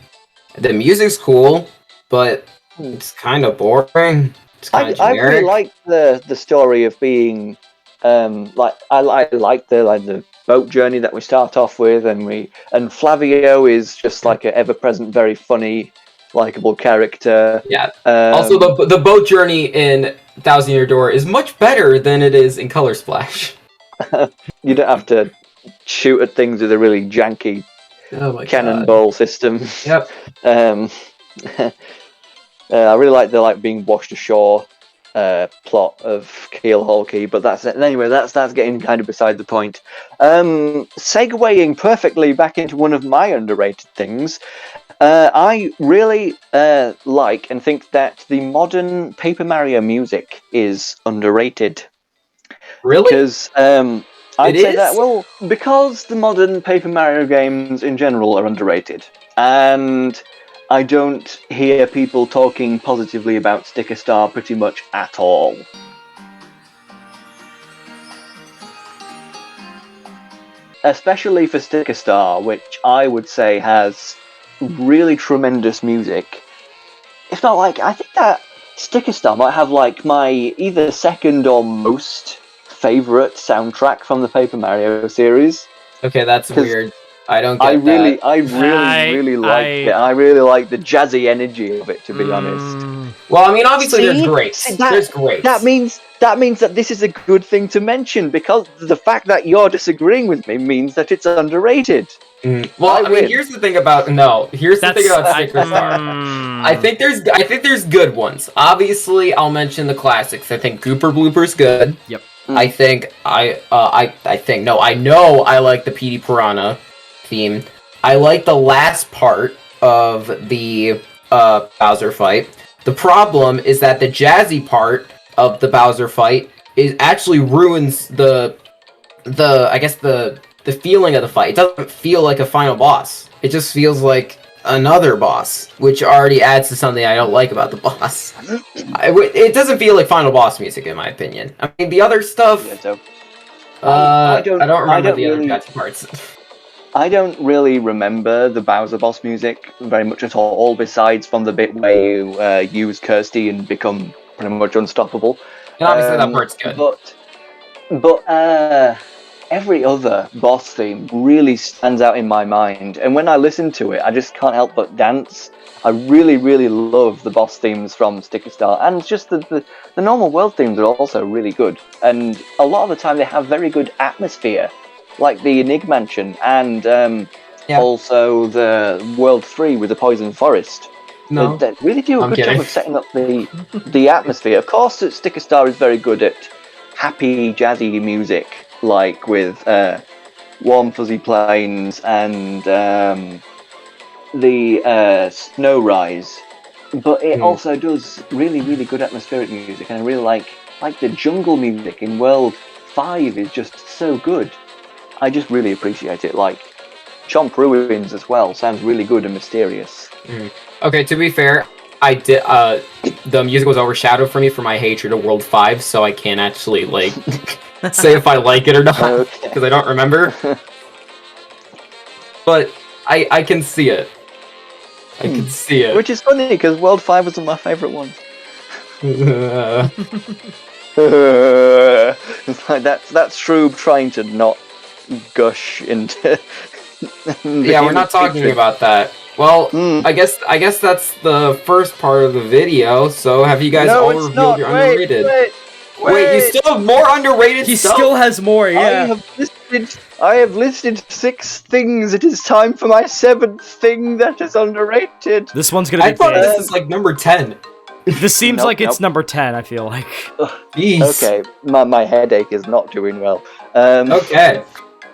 The music's cool, but it's kind of boring. I really like the story of being I like the boat journey that we start off with, and Flavio is just an ever-present, very funny, likable character. Yeah. Also, the boat journey in Thousand Year Door is much better than it is in Color Splash. You don't have to shoot at things with a really janky cannonball system. Yep. I really like the being washed ashore plot of Keel Hole Key, but that's getting kind of beside the point. Segueing perfectly back into one of my underrated things, I really like and think that the modern Paper Mario music is underrated. Really? Because I'd say that, because the modern Paper Mario games in general are underrated, and I don't hear people talking positively about Sticker Star pretty much at all. Especially for Sticker Star, which I would say has really tremendous music. If not I think that Sticker Star might have my either second or most favourite soundtrack from the Paper Mario series. Okay, that's weird. I don't get that. I really like it. I really like the jazzy energy of it, to be honest. Well, obviously there's greats. There's greats. That means that this is a good thing to mention, because the fact that you're disagreeing with me means that it's underrated. Well, here's the thing about Sticker Star. I think there's good ones. Obviously, I'll mention the classics. I think Gooper Blooper's good. Yep. I know I like the Petey Piranha theme. I like the last part of the Bowser fight. The problem is that the jazzy part of the Bowser fight actually ruins the feeling of the fight. It doesn't feel like a final boss. It just feels like another boss, which already adds to something I don't like about the boss. It doesn't feel like final boss music, in my opinion. The other stuff, I don't remember the other jazzy parts. I don't really remember the Bowser boss music very much at all, besides from the bit where you use Kirsty and become pretty much unstoppable. And obviously that part's good. But every other boss theme really stands out in my mind, and when I listen to it, I just can't help but dance. I really, really love the boss themes from Sticker Star, and just the normal world themes are also really good. And a lot of the time, they have very good atmosphere, like the Enig Mansion and also the World 3 with the Poison Forest. No, They really do a I'm good kidding. job of setting up the atmosphere. Of course, Sticker Star is very good at happy, jazzy music, like with Warm Fuzzy Plains and the Snow Rise. But it also does really, really good atmospheric music, and I really like the jungle music in World 5 is just so good. I just really appreciate it. Like Chomp Ruins as well sounds really good and mysterious. Okay, to be fair, I did. The music was overshadowed for me for my hatred of World 5, so I can't actually like say if I like it or not because I don't remember. But I can see it. I can see it. Which is funny because World 5 was my favourite one. It's like that's Shroob trying to not gush into. Yeah, we're not talking about that. Well, I guess that's the first part of the video. So have you guys all revealed your underrated? Wait, you still have more underrated He stuff? still has more, yeah. I have listed 6 things. It is time for my 7th thing that is underrated. This one's gonna be I thought big. this is like number 10. This seems Nope, like it's nope. number 10, I feel like. Jeez. Okay, my headache is not doing well. Okay.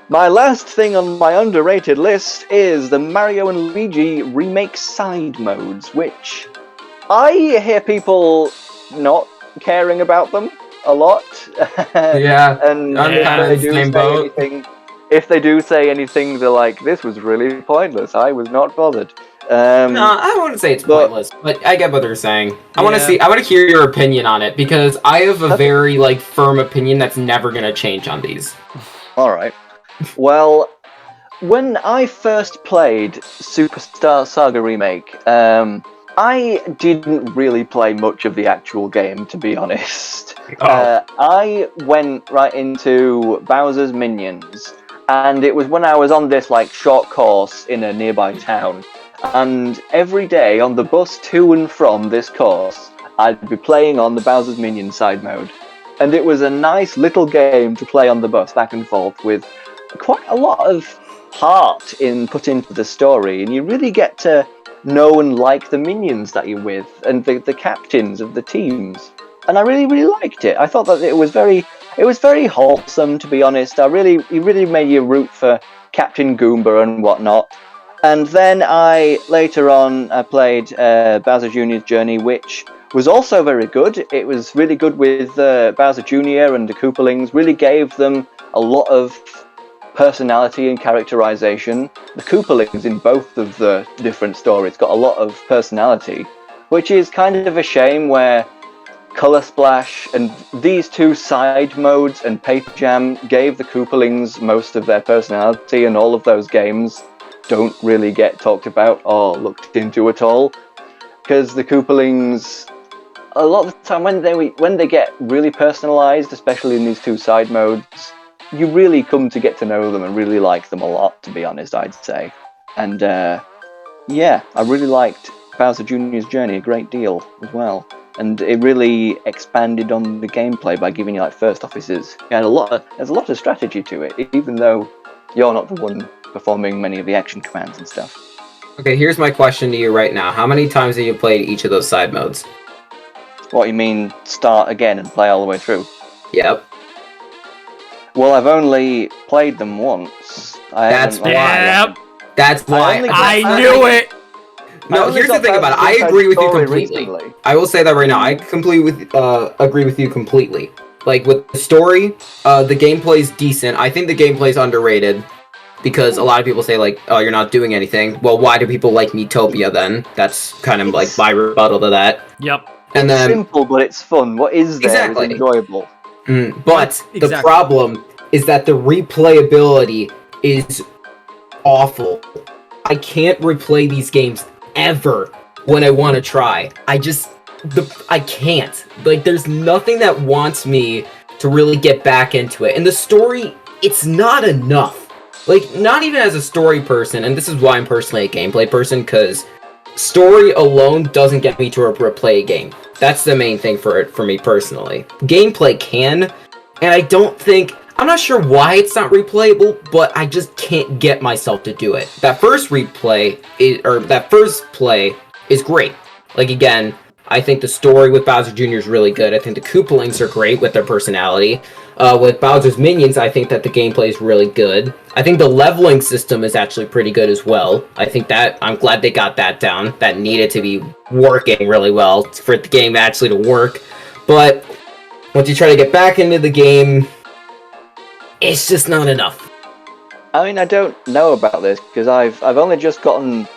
My last thing on my underrated list is the Mario and Luigi remake side modes, which I hear people not caring about them a lot. Yeah, And I'm kinda in the same boat. if they do say anything, they're like, "This was really pointless. I was not bothered." No, I wouldn't say it's but- pointless, but I get what they're saying. I want Yeah. to I want to hear your opinion on it because I have a very like firm opinion that's never gonna change on these. All right. Well, when I first played Superstar Saga Remake, I didn't really play much of the actual game, to be honest. I went right into Bowser's Minions, and it was when I was on this like short course in a nearby town. And every day on the bus to and from this course, I'd be playing on the Bowser's Minions side mode. And it was a nice little game to play on the bus back and forth with quite a lot of heart put into the story, and you really get to know and like the minions that you're with and the captains of the teams. And I really, really liked it. I thought that it was very wholesome, to be honest. It really made you root for Captain Goomba and whatnot. And then later on I played Bowser Jr.'s Journey, which was also very good. It was really good with Bowser Jr. and the Koopalings. Really gave them a lot of personality and characterization. The Koopalings in both of the different stories got a lot of personality, which is kind of a shame where Color Splash and these 2 side modes and Paper Jam gave the Koopalings most of their personality, and all of those games don't really get talked about or looked into at all. Because the Koopalings, a lot of the time when they get really personalized, especially in these 2 side modes, you really come to get to know them and really like them a lot, to be honest, I'd say. And yeah, I really liked Bowser Jr.'s Journey a great deal as well. And it really expanded on the gameplay by giving you like first officers. There's a lot of strategy to it, even though you're not the one performing many of the action commands and stuff. Okay, here's my question to you right now. How many times have you played each of those side modes? What, you mean start again and play all the way through? Yep. Well, I've only played them once. That's why. That's why. I knew it! No, here's the thing about it. I agree with you completely. I will say that right now. I completely agree with you completely. Like, with the story, the gameplay's decent. I think the gameplay's underrated. Because a lot of people say, like, oh, you're not doing anything. Well, why do people like Miitopia then? That's kind of like my rebuttal to that. Yep. And then, simple, but it's fun. What is there is enjoyable. But the problem is that the replayability is awful. I can't replay these games ever when I want to try. I can't. Like, there's nothing that wants me to really get back into it. And the story, it's not enough. Like, not even as a story person, and this is why I'm personally a gameplay person, because story alone doesn't get me to replay a game. That's the main thing for me personally. Gameplay can, and I'm not sure why it's not replayable, but I just can't get myself to do it. That first play is great. Like, again, I think the story with Bowser Jr. is really good. I think the Koopalings are great with their personality. With Bowser's minions, I think that the gameplay is really good. I think the leveling system is actually pretty good as well. I'm glad they got that down. That needed to be working really well for the game actually to work. But once you try to get back into the game, it's just not enough. I mean, I don't know about this because I've only just gotten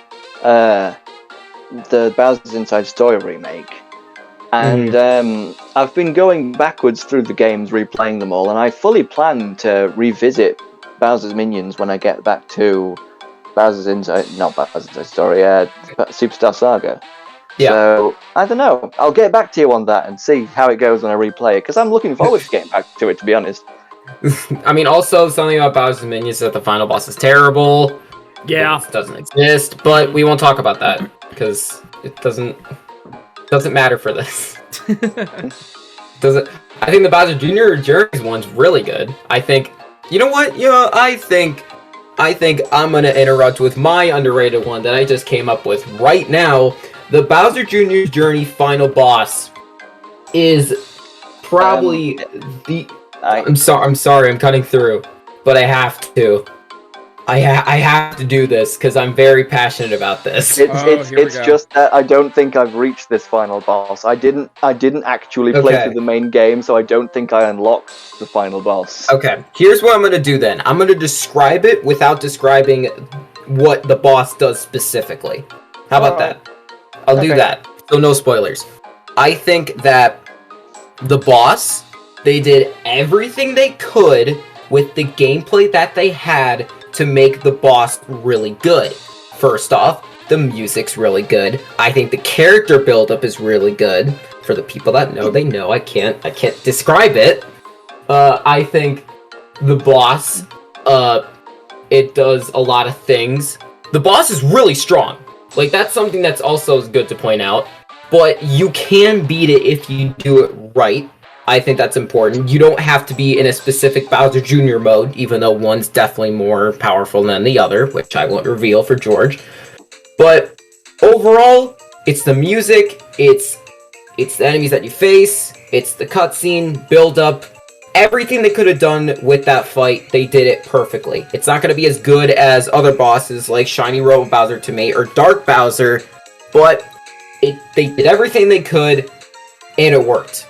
the Bowser's Inside Story remake, and I've been going backwards through the games, replaying them all, and I fully plan to revisit Bowser's Minions when I get back to Superstar Saga. Yeah. So, I don't know. I'll get back to you on that and see how it goes when I replay it, because I'm looking forward to getting back to it, to be honest. I mean, also, something about Bowser's Minions is that the final boss is terrible. Yeah. It doesn't exist, but we won't talk about that, because it doesn't matter for this. I think the Bowser Jr. Journeys one's really good. I think I'm gonna interrupt with my underrated one that I just came up with right now. The Bowser Jr. Journey final boss is probably I'm sorry, I'm cutting through, but I have to. I have to do this because I'm very passionate about this. It's just that I don't think I've reached this final boss. I didn't actually play through the main game, so I don't think I unlocked the final boss. Okay, here's what I'm gonna do then. I'm gonna describe it without describing what the boss does specifically. How about that? I'll do that. So no spoilers. I think that the boss, they did everything they could with the gameplay that they had to make the boss really good. First off, the music's really good. I think the character buildup is really good. For the people that know, they know. I can't describe it. I think the boss, it does a lot of things. The boss is really strong. Like, that's something that's also good to point out. But you can beat it if you do it right. I think that's important. You don't have to be in a specific Bowser Jr. mode, even though one's definitely more powerful than the other, which I won't reveal for George. But overall, it's the music, it's the enemies that you face, it's the cutscene, build-up. Everything they could have done with that fight, they did it perfectly. It's not going to be as good as other bosses like Shiny Robo Bowser to me or Dark Bowser, but they did everything they could, and it worked.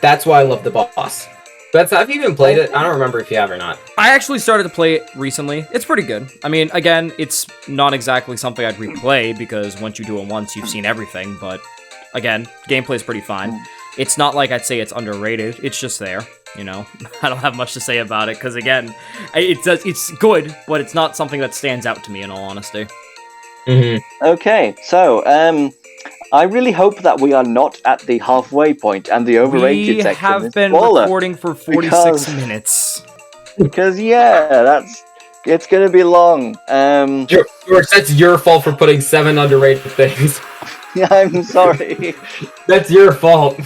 That's why I love the boss. Beth, have you even played it? I don't remember if you have or not. I actually started to play it recently. It's pretty good. I mean, again, it's not exactly something I'd replay, because once you do it once, you've seen everything, but again, gameplay's pretty fine. It's not like I'd say it's underrated. It's just there, you know? I don't have much to say about it, because again, it's good, but it's not something that stands out to me, in all honesty. Okay, so, I really hope that we are not at the halfway point and the overrated section. We have been recording for 46 minutes. Because, yeah, it's gonna be long. George, that's your fault for putting 7 underrated things. I'm sorry. That's your fault.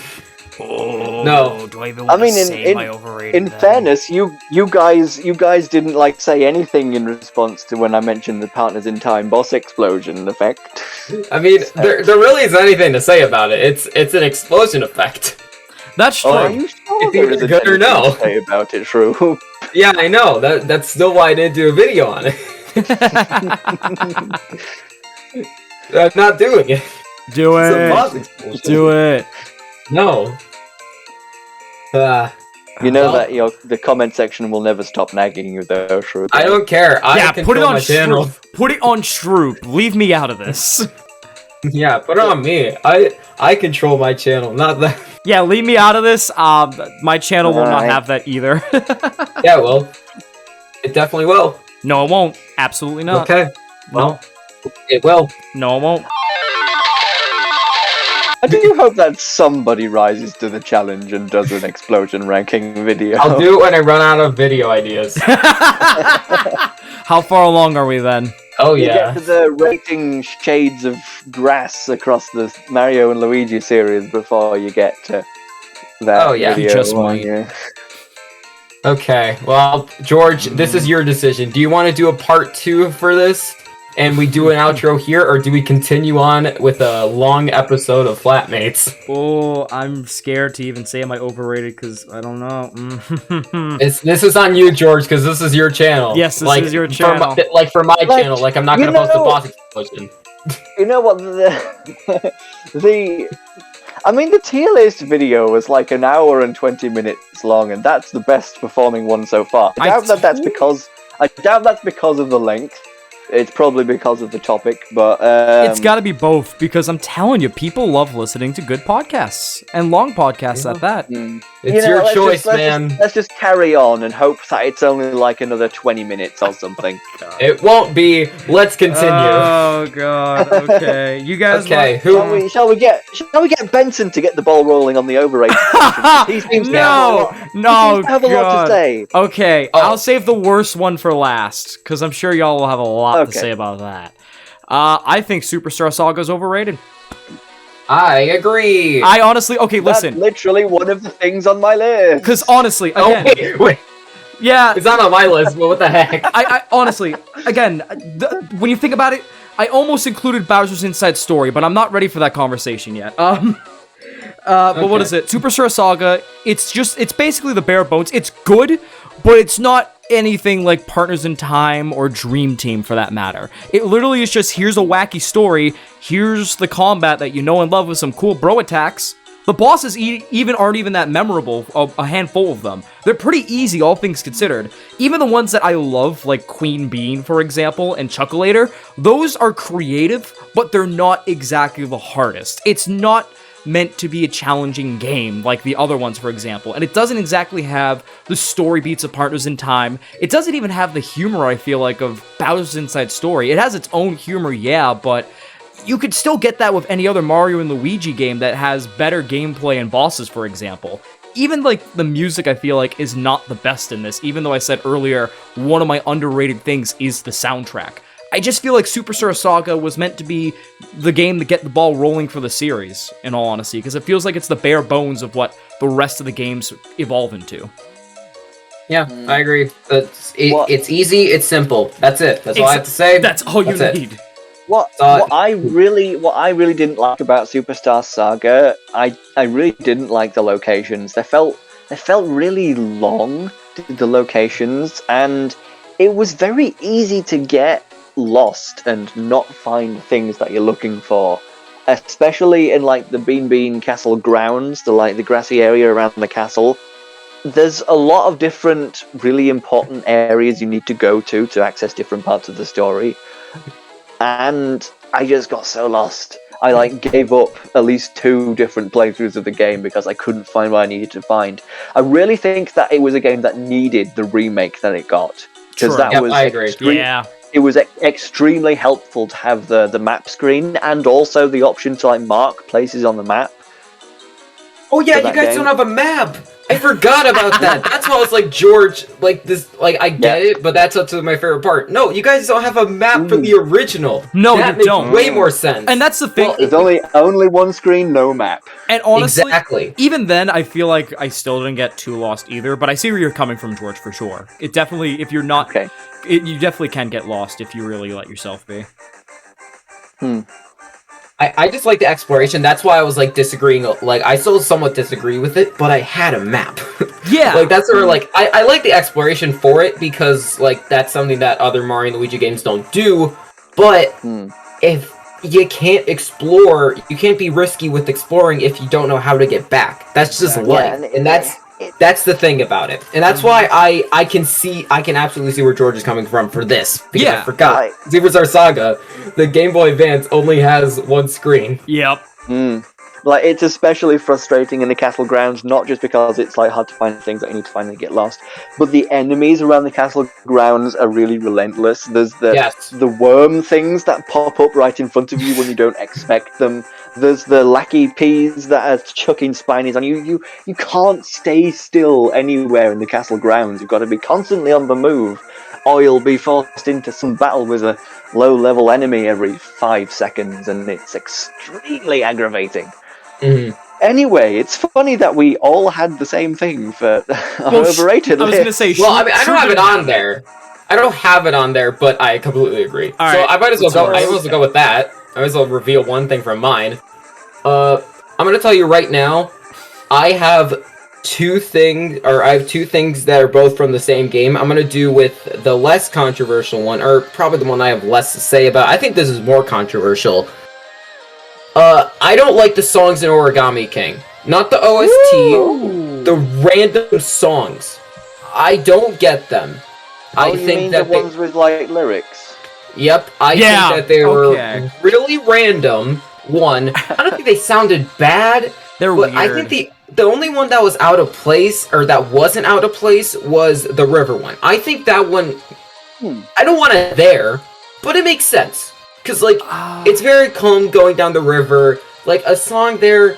Oh, no. Do I even want to say my overrated? In fairness, you guys didn't say anything in response to when I mentioned the Partners in Time boss explosion effect. I mean, there really isn't anything to say about it. It's an explosion effect. That's true. Are you sure it's either good or no. To say about it, true. Yeah, I know. That's still why I didn't do a video on it. I'm not doing it. Do it. Do it. No. You know that the comment section will never stop nagging you, though, Shroop. I don't care. Put it on Shroop. Put it on Shroop. Leave me out of this. Yeah, put it on me. I control my channel, not that. Yeah, leave me out of this. My channel will not have that either. Yeah, well, it definitely will. No, it won't. Absolutely not. Okay. No. It will. No, it won't. I do hope that somebody rises to the challenge and does an explosion ranking video. I'll do it when I run out of video ideas. How far along are we then? Oh You yeah. get to the rating shades of grass across the Mario and Luigi series before you get to that Oh, yeah. video. You just might. Yeah. Okay. Well, George, this is your decision. Do you want to do a part 2 for this? And we do an outro here, or do we continue on with a long episode of Flatmates? Oh, I'm scared to even say am I overrated because I don't know. This is on you, George, because this is your channel. Yes, this is your channel. For my Like, channel, I'm not you going to post the know- boss explosion. You know what? The tier list video was like an hour and 20 minutes long, and that's the best performing one so far. I doubt that's because of the length. It's probably because of the topic, but It's got to be both because I'm telling you, people love listening to good podcasts and long podcasts at that. It's your choice, man. Let's just carry on and hope that it's only like another 20 minutes or something. It won't be. Let's continue. Oh god. Okay, you guys. Okay, Shall we get Benson to get the ball rolling on the overrated? He seems to No, have a lot God. to say. Okay, Oh. I'll save the worst one for last because I'm sure y'all will have a lot to Okay. say about that. I think Superstar Saga is overrated. I agree. I honestly, okay, That's listen, literally one of the things on my list. because honestly, Oh, again, wait. yeah, It's not on my list, but what the heck? I honestly, again, when you think about it, I almost included Bowser's Inside Story, but I'm not ready for that conversation yet. But what Okay. is it? Superstar Saga, it's basically the bare bones. It's good, but it's not anything like Partners in Time or Dream Team for that matter. It literally is just, here's a wacky story, here's the combat that you know and love with some cool bro attacks. The bosses even aren't even that memorable, a handful of them. They're pretty easy, all things considered. Even the ones that I love, like Queen Bean, for example, and Chuckleator, those are creative, but they're not exactly the hardest. It's not meant to be a challenging game like the other ones, for example, and it doesn't exactly have the story beats of Partners in Time. It doesn't even have the humor, I feel like, of Bowser's Inside Story. It has its own humor, yeah, but you could still get that with any other Mario and Luigi game that has better gameplay and bosses, for example. Even, like, the music, I feel like, is not the best in this, even though I said earlier, one of my underrated things is the soundtrack. I just feel like Superstar Saga was meant to be the game to get the ball rolling for the series, in all honesty, because it feels like it's the bare bones of what the rest of the games evolve into. Yeah, I agree. It's What? easy, it's simple. That's it. That's all I have to say. That's all you That's it. need. What I really didn't like about Superstar Saga, I really didn't like the locations. They felt really long, the locations, and it was very easy to get lost and not find things that you're looking for, especially in like the Bean Castle grounds, the grassy area around the castle. There's a lot of different really important areas you need to go to access different parts of the story, and I just got so lost. I gave up at least 2 different playthroughs of the game because I couldn't find what I needed to find. I really think that it was a game that needed the remake that it got, because that Yep, was I agree. Yeah. it was extremely helpful to have the map screen and also the option to mark places on the map. Oh yeah, for you that guys game. don't have a map. I forgot about that. That's why I was like, George, I get it, but that's up to my favorite part. No, you guys don't have a map for the original. No, that you makes don't. way more sense. And that's the thing. There's only one screen, no map. And honestly, Exactly. even then, I feel like I still didn't get too lost either. But I see where you're coming from, George, for sure. It definitely, if you're not, Okay. you definitely can get lost if you really let yourself be. I just like the exploration. That's why I was disagreeing. I still somewhat disagree with it, but I had a map. Yeah. That's where I like the exploration for it because that's something that other Mario and Luigi games don't do. But if you can't explore, you can't be risky with exploring if you don't know how to get back. That's just life, and that's the thing about it. And that's why I can absolutely see where George is coming from for this. Because I forgot. Right. Superstar Saga, the Game Boy Advance only has one screen. Yep. Like, it's especially frustrating in the castle grounds, not just because it's like hard to find things that you need to find and get lost, but the enemies around the castle grounds are really relentless. There's Yes. the worm things that pop up right in front of you when you don't expect them. There's the lackey peas that are chucking spinies on you. You can't stay still anywhere in the castle grounds. You've got to be constantly on the move, or you'll be forced into some battle with a low-level enemy every 5 seconds, and it's extremely aggravating. Mhm. Anyway, it's funny that we all had the same thing for our Well, overrated I was list. gonna say, Well, I mean, I don't have it on it. there. I don't have it on there, but I completely agree. All So right, I might as well what's go. yours? I might as well go with that. I might as well reveal one thing from mine. I'm gonna tell you right now. I have two things that are both from the same game. I'm gonna do with the less controversial one, or probably the one I have less to say about. I think this is more controversial. I don't like the songs in Origami King. Not the OST, Ooh. the random songs. I don't get them. I You think mean that the ones with like lyrics? Yep, I Yeah, think that they okay. were really random. One, I don't think they sounded bad, They're but weird. I think the only one that was out of place, or that wasn't out of place, was the river one. I think that one, I don't want it there, but it makes sense. Because, like, it's very calm going down the river. Like, a song there,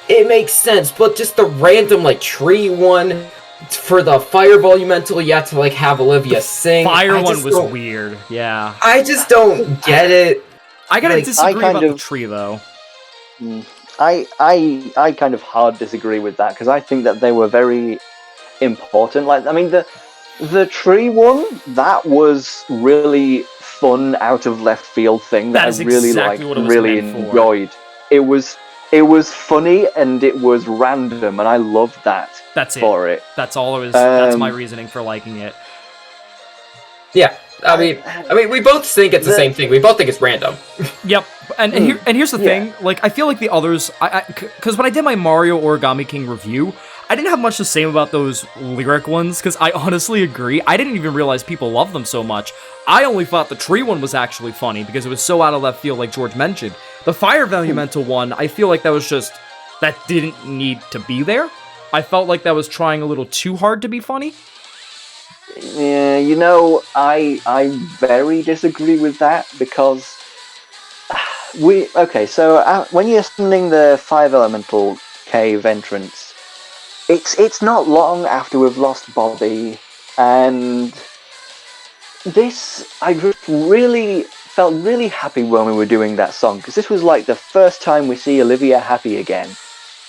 it makes sense, but just the random, like, tree one, for the fire volumental, you have to, like, have Olivia sing. Fire one was weird. Yeah. I just don't get it. I gotta Like, disagree I kind about the of- tree though. I kind of hard disagree with that because I think that they were very important. Like, I mean, the tree one, that was really fun, out of left field thing that That is I really exactly liked, what it was really meant for. enjoyed. It was funny and it was random, and I loved that. That's it. For it. That's all it was. That's my Um, reasoning for liking it. Yeah, I mean, we both think it's the same thing. We both think it's random. Yep. And here's the thing. Like, I feel like the others, because when I did my Mario Origami King review, I didn't have much to say about those lyric ones, because I honestly agree. I didn't even realize people love them so much. I only thought the tree one was actually funny, because it was so out of left field, like George mentioned. The Fire Valumental one, I feel like that was just, that didn't need to be there. I felt like that was trying a little too hard to be funny. Yeah, you know, I very disagree with that because when you're summoning the 5 elemental cave entrance, it's not long after we've lost Bobby, and I just really felt really happy when we were doing that song because this was like the first time we see Olivia happy again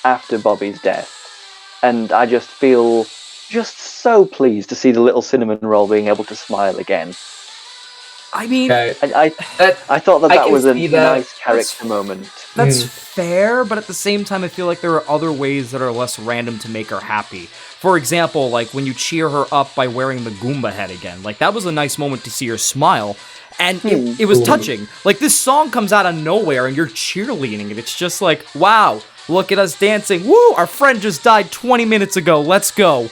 after Bobby's death, and I just feel just so pleased to see the little cinnamon roll being able to smile again. I mean, Okay. I thought I that can was a see that. nice character moment. that's fair, but at the same time, I feel like there are other ways that are less random to make her happy. For example, like when you cheer her up by wearing the Goomba head again. Like, that was a nice moment to see her smile. And it was touching. Like, this song comes out of nowhere and you're cheerleading it. It's just like, wow, look at us dancing. Woo, our friend just died 20 minutes ago. Let's go.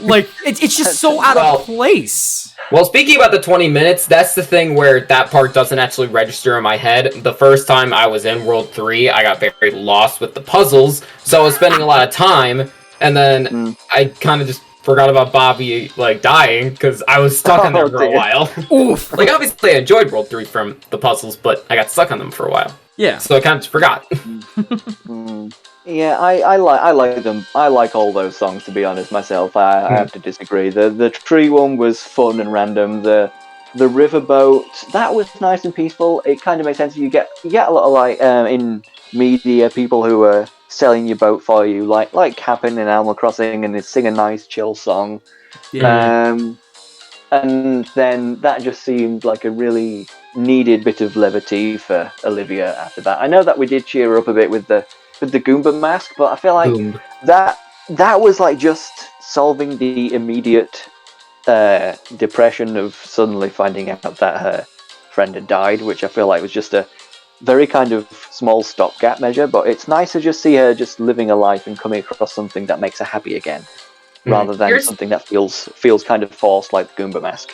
Like, it's just so out of place. Well, speaking about the 20 minutes, that's the thing where that part doesn't actually register in my head. The first time I was in World 3, I got very lost with the puzzles, so I was spending a lot of time, and then I kind of just forgot about Bobby, like, dying, because I was stuck on there for a while. Oof. Like, obviously I enjoyed World 3 from the puzzles, but I got stuck on them for a while. Yeah. So I kind of just forgot. Yeah, I like them. I like all those songs, to be honest. Myself, I have to disagree. The tree one was fun and random. The riverboat, that was nice and peaceful. It kind of makes sense. You get a lot of like in media people who are selling your boat for you, like Cap'n in Animal Crossing, and they sing a nice chill song. Yeah. And then that just seemed like a really needed bit of levity for Olivia after that. I know that we did cheer her up a bit with the Goomba mask, but I feel like that was like just solving the immediate depression of suddenly finding out that her friend had died, which I feel like was just a very kind of small stopgap measure. But it's nice to just see her just living a life and coming across something that makes her happy again, rather than something that feels kind of forced, like the Goomba mask.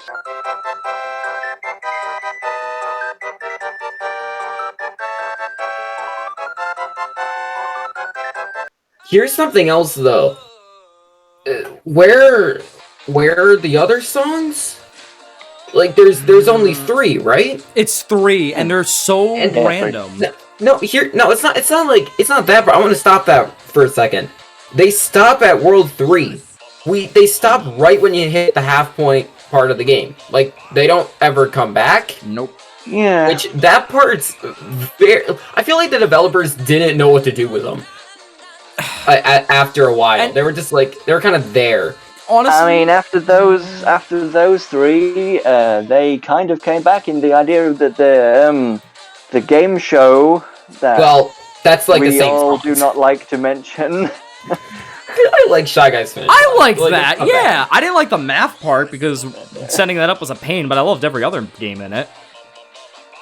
Here's something else though. Where are the other songs? Like, there's only 3, right? It's 3, and they're so random. It's not that. But I want to stop that for a second. They stop at World 3. They stop right when you hit the half point part of the game. Like, they don't ever come back. Nope. Yeah. Which, that part's very... I feel like the developers didn't know what to do with them. After a while. They were just like... They were kind of there. Honestly... I mean, after those 3, they kind of came back in the idea that the game show that... Well, that's like the we same all songs. do not like to mention... I like Shy Guys finish. I liked that, okay. yeah. I didn't like the math part because setting that up was a pain, but I loved every other game in it.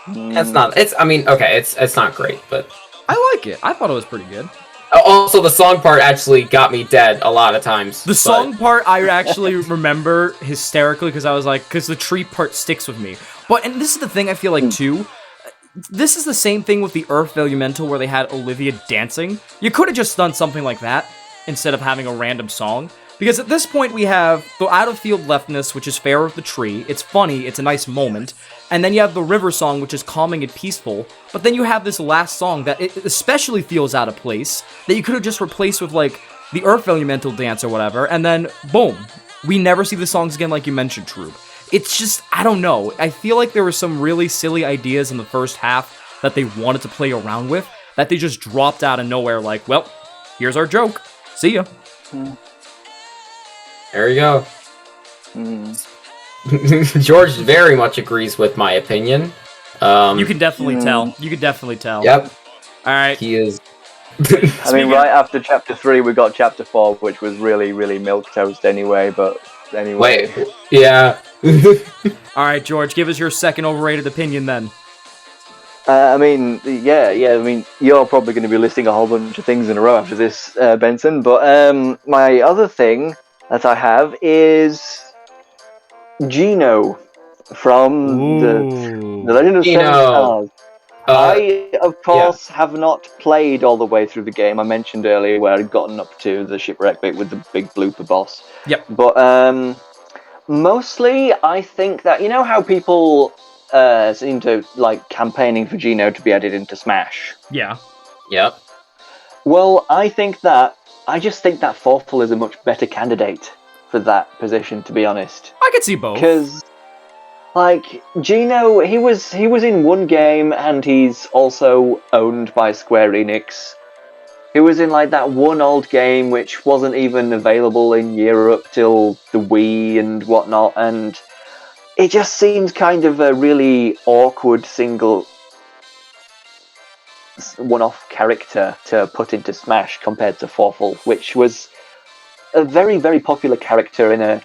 It's not great, but... I like it. I thought it was pretty good. Also, the song part actually got me dead a lot of times. The song part, I actually remember hysterically because the tree part sticks with me. And this is the thing I feel like, too. This is the same thing with the Earth Elemental where they had Olivia dancing. You could have just done something like that instead of having a random song. Because at this point we have the out-of-field leftness, which is Fair of the Tree. It's funny, it's a nice moment. And then you have the river song, which is calming and peaceful. But then you have this last song that it especially feels out of place, that you could have just replaced with, like, the Earth Elemental dance or whatever, and then, boom. We never see the songs again like you mentioned, Troop. It's just, I don't know. I feel like there were some really silly ideas in the first half that they wanted to play around with, that they just dropped out of nowhere like, well, here's our joke. See ya. There you go. George very much agrees with my opinion. You can definitely tell. You can definitely tell. Yep. Alright. He is... I mean, right after Chapter 3, we got Chapter 4, which was really, really milquetoast anyway, but anyway. Wait, yeah. Alright, George, give us your second overrated opinion then. I mean, you're probably going to be listing a whole bunch of things in a row after this, Benson, but my other thing that I have is Geno from the Legend of Seven Stars. I, of course, have not played all the way through the game. I mentioned earlier where I'd gotten up to the shipwreck bit with the big blooper boss. Yep. But mostly, I think that, you know how people seem to like campaigning for Geno to be added into Smash? Yeah. Yep. Well, I just think that Forful is a much better candidate for that position, to be honest. I could see both. Because, like, Geno, he was in one game, and he's also owned by Square Enix. He was in, like, that one old game which wasn't even available in Europe till the Wii and whatnot, and it just seems kind of a really awkward single one-off character to put into Smash compared to Forful, which was a very, very popular character in a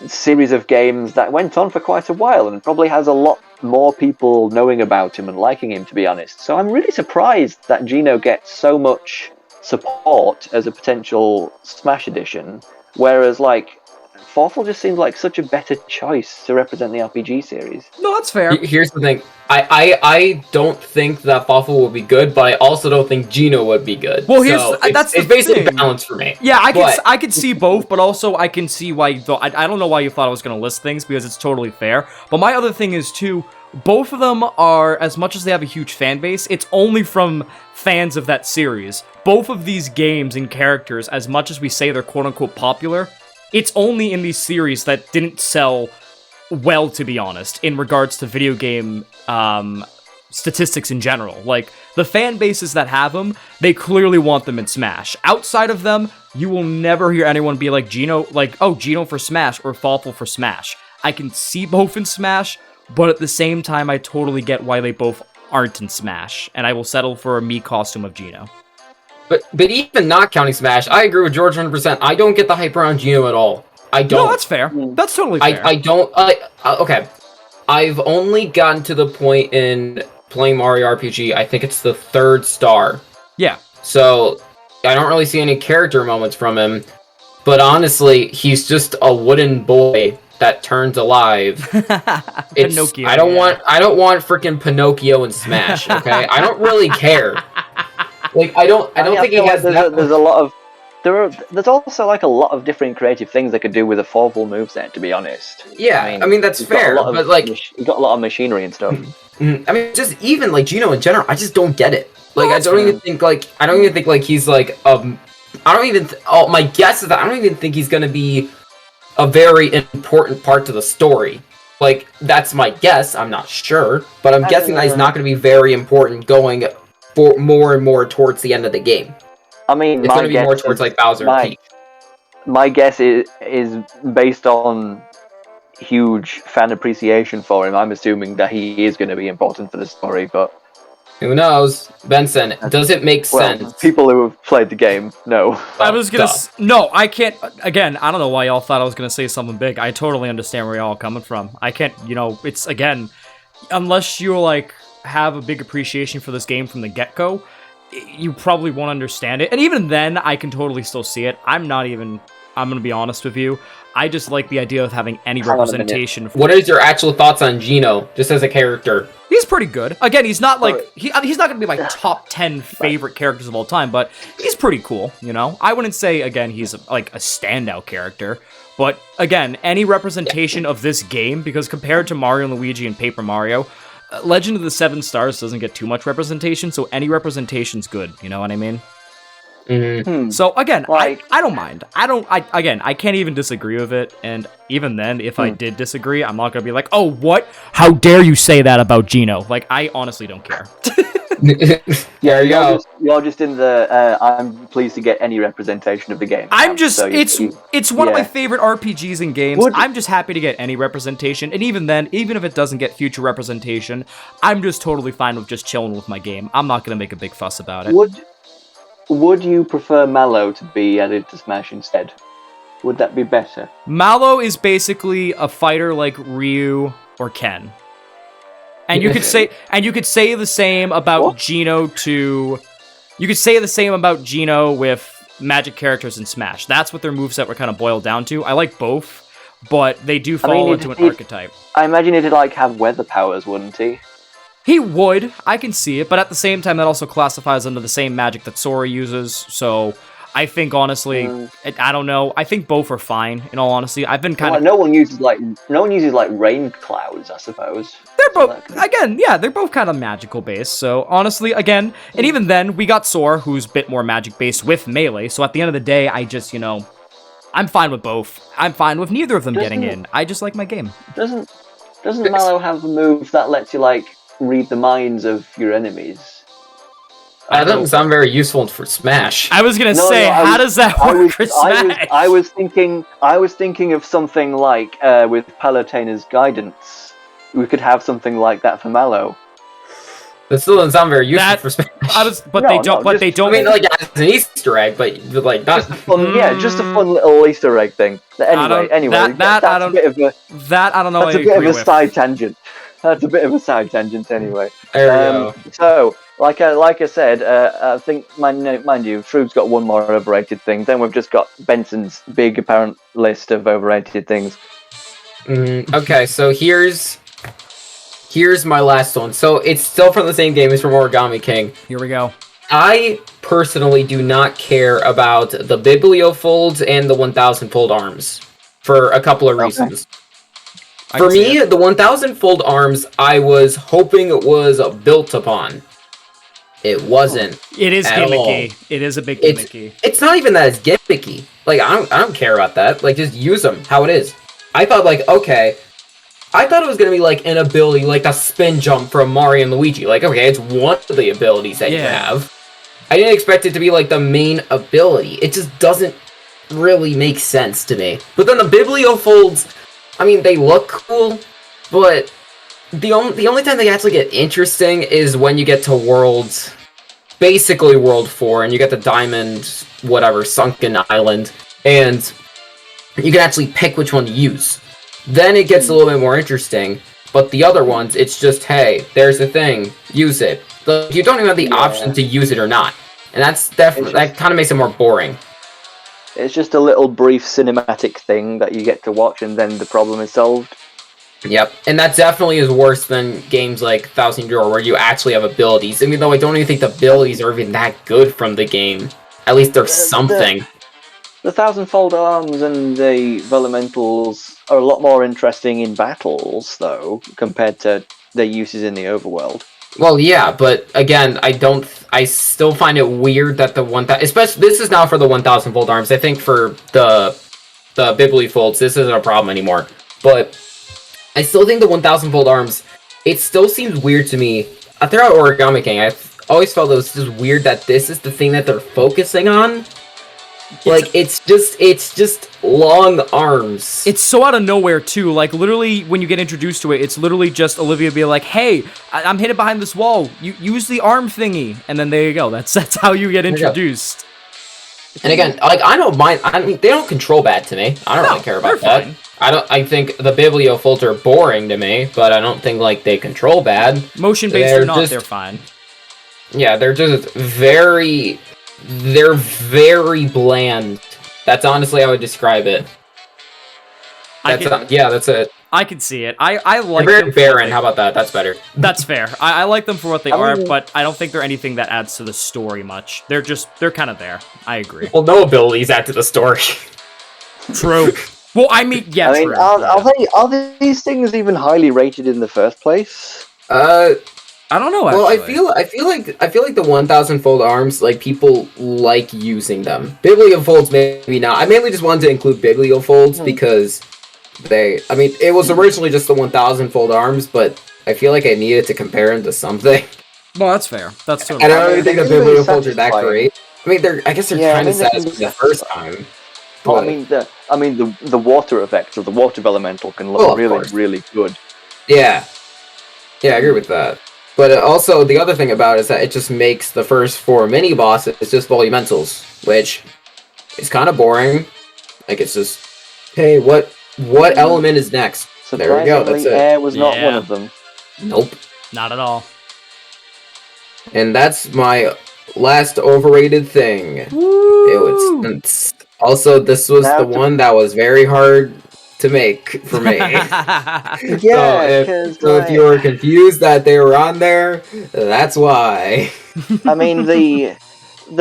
series of games that went on for quite a while and probably has a lot more people knowing about him and liking him, to be honest. So I'm really surprised that Geno gets so much support as a potential Smash edition, whereas, like, Forful just seems like such a better choice to represent the RPG series. No, that's fair. Here's the thing. I don't think that Forful would be good, but I also don't think Geno would be good. Well, it's basically balanced for me. Yeah, I could see both, but also I can see why you thought... I don't know why you thought I was going to list things, because it's totally fair. But my other thing is, too, both of them are, as much as they have a huge fan base, it's only from fans of that series. Both of these games and characters, as much as we say they're quote-unquote popular, it's only in these series that didn't sell well, to be honest, in regards to video game statistics in general. Like, the fan bases that have them, they clearly want them in Smash. Outside of them, you will never hear anyone be like, Geno for Smash, or Forful for Smash. I can see both in Smash, but at the same time, I totally get why they both aren't in Smash, and I will settle for a Mii costume of Geno. But even not counting Smash, I agree with George 100%. I don't get the hype around Geno at all. I don't. No, that's fair. That's totally fair. I don't... okay. I've only gotten to the point in playing Mario RPG, I think it's the 3rd star. Yeah. So, I don't really see any character moments from him. But honestly, he's just a wooden boy that turns alive. Pinocchio. I don't want freaking Pinocchio in Smash, okay? I don't really care. Like, I don't think he feel has that. there's a lot of there's also like a lot of different creative things they could do with a 4 full moveset. To be honest, Yeah, I mean that's you've got a fair, lot of but like, you've got a lot of machinery and stuff. I mean, just even like Geno in general, I just don't get it. Like, that's I don't even think like he's like I don't even. My guess is that I don't even think he's gonna be a very important part to the story. Like, that's my guess. I'm not sure, but I'm guessing that he's not going to be very important going for more and more towards the end of the game. I mean, It's going to be more towards like Bowser and Peach. My guess is based on huge fan appreciation for him. I'm assuming that he is going to be important for the story, but Who knows? Benson, does it make sense? People who have played the game know. I was gonna... No, I can't... Again, I don't know why y'all thought I was gonna say something big. I totally understand where y'all are coming from. I can't... it's, again... Unless you, like, have a big appreciation for this game from the get-go, you probably won't understand it. And even then, I can totally still see it. I'm gonna be honest with you. I just like the idea of having any representation. What is your actual thoughts on Geno, just as a character? He's pretty good. Again, he's not like he's not gonna be like top 10 favorite characters of all time, but he's pretty cool. I wouldn't say again he's like a standout character, but again, any representation of this game, because compared to Mario and Luigi and Paper Mario, Legend of the Seven Stars doesn't get too much representation, so any representation's good. You know what I mean? Mm-hmm. So again, I don't mind. I can't even disagree with it. And even then, if I did disagree, I'm not gonna be like, oh, what? How dare you say that about Geno? Like, I honestly don't care. There you go. You're just in the. I'm pleased to get any representation of the game. It's one of my favorite RPGs and games. I'm just happy to get any representation, and even then, even if it doesn't get future representation, I'm just totally fine with just chilling with my game. I'm not gonna make a big fuss about it. Would you prefer Mallow to be added to Smash instead? Would that be better? Mallow is basically a fighter like Ryu or Ken. And you could say the same about Geno too. You could say the same about Geno with magic characters in Smash. That's what their moveset were kind of boiled down to. I like both, but they do fall into an archetype. I imagine he'd like have weather powers, wouldn't he? He would. I can see it, but at the same time, that also classifies under the same magic that Sora uses, so I think, honestly, I don't know. I think both are fine, in all honesty. I've been kind of... No one uses rain clouds, I suppose. They're both... Again, yeah, they're both kind of magical-based, so honestly, again, and even then, we got Sora, who's a bit more magic-based with Melee, so at the end of the day, I just, I'm fine with both. I'm fine with neither of them getting in. I just like my game. Doesn't Mallow have a move that lets you, read the minds of your enemies? That doesn't sound very useful for Smash. I was gonna say, how does that work for Smash? I was thinking of something like with Palutena's guidance. We could have something like that for Mallow. That still doesn't sound very useful for Smash. They don't. I mean, like as an Easter egg, but like not. Just a fun little Easter egg thing. Anyway, that's a bit of a side tangent. That's a bit of a side tangent, anyway. There we go. So, like I said, I think, mind you, Shroob's got one more overrated thing. Then we've just got Benson's big apparent list of overrated things. Okay, so here's my last one. So it's still from the same game. It's from Origami King. Here we go. I personally do not care about the Bibliofolds and the 1,000-fold arms for a couple of reasons. For me, the 1,000-fold arms, I was hoping it was built upon. It wasn't. It is gimmicky. It is a bit gimmicky. It's not even that it's gimmicky. Like, I don't care about that. Like, just use them how it is. I thought, okay. I thought it was going to be, an ability, like a spin jump from Mario and Luigi. Like, okay, it's one of the abilities that you have. I didn't expect it to be, the main ability. It just doesn't really make sense to me. But then the Bibliofolds... I mean, they look cool, but the only time they actually get interesting is when you get to basically World 4, and you get the Diamond, Sunken Island, and you can actually pick which one to use. Then it gets a little bit more interesting, but the other ones, it's just, hey, there's the thing, use it. You don't even have the option to use it or not, and that's definitely, that kind of makes it more boring. It's just a little brief cinematic thing that you get to watch, and then the problem is solved. Yep, and that definitely is worse than games like Thousand Year Door, where you actually have abilities. Even though I don't even think the abilities are even that good from the game. At least there's something. The thousandfold arms and the elementals are a lot more interesting in battles, though, compared to their uses in the overworld. Well, yeah, but again, I still find it weird that the 1,000, especially, this is now for the 1,000-fold arms. I think for the Biblifolds, this isn't a problem anymore. But I still think the 1,000-fold arms, it still seems weird to me. Throughout Origami King, I've always felt it was just weird that this is the thing that they're focusing on. Like, it's just long arms. It's so out of nowhere, too. Like, literally, when you get introduced to it, it's literally just Olivia being like, hey, I'm hidden behind this wall. You use the arm thingy. And then there you go. That's how you get introduced. And again, like, I don't mind. I mean, they don't control bad to me. I don't really care about that. Fine. I think the Bibliofolds are boring to me, but I don't think, like, they control bad. Motion-based or not, they're fine. Yeah, they're just very... They're very bland. That's honestly how I would describe it. That's it. I can see it. I like they're them. Very barren. How about that? That's better. That's fair. I like them for what they are, but I don't think they're anything that adds to the story much. They're kind of there. I agree. Well, no abilities add to the story. True. Well, I mean, yeah. I mean, true. are these things even highly rated in the first place? I don't know. Actually. Well, I feel like the 1,000-fold arms, like, people like using them. Bibliofolds maybe not. I mainly just wanted to include Bibliofolds because I mean, it was originally just the 1,000-fold arms, but I feel like I needed to compare them to something. Well, that's fair. That's totally. And I don't even think the Bibliofolds are that great. I mean, I guess they're kind of satisfying the first time. Well, I mean, the water effects of the water elemental can look really good. Yeah, I agree with that. But also, the other thing about it is that it just makes the first 4 mini-bosses just volumentals, which is kind of boring. Like, it's just, hey, what element is next? So there we go, that's it. Air was not one of them. Nope. Not at all. And that's my last overrated thing. Woo! Also, this was the one that was very hard to make for me. So if you were confused that they were on there, that's why. I mean, the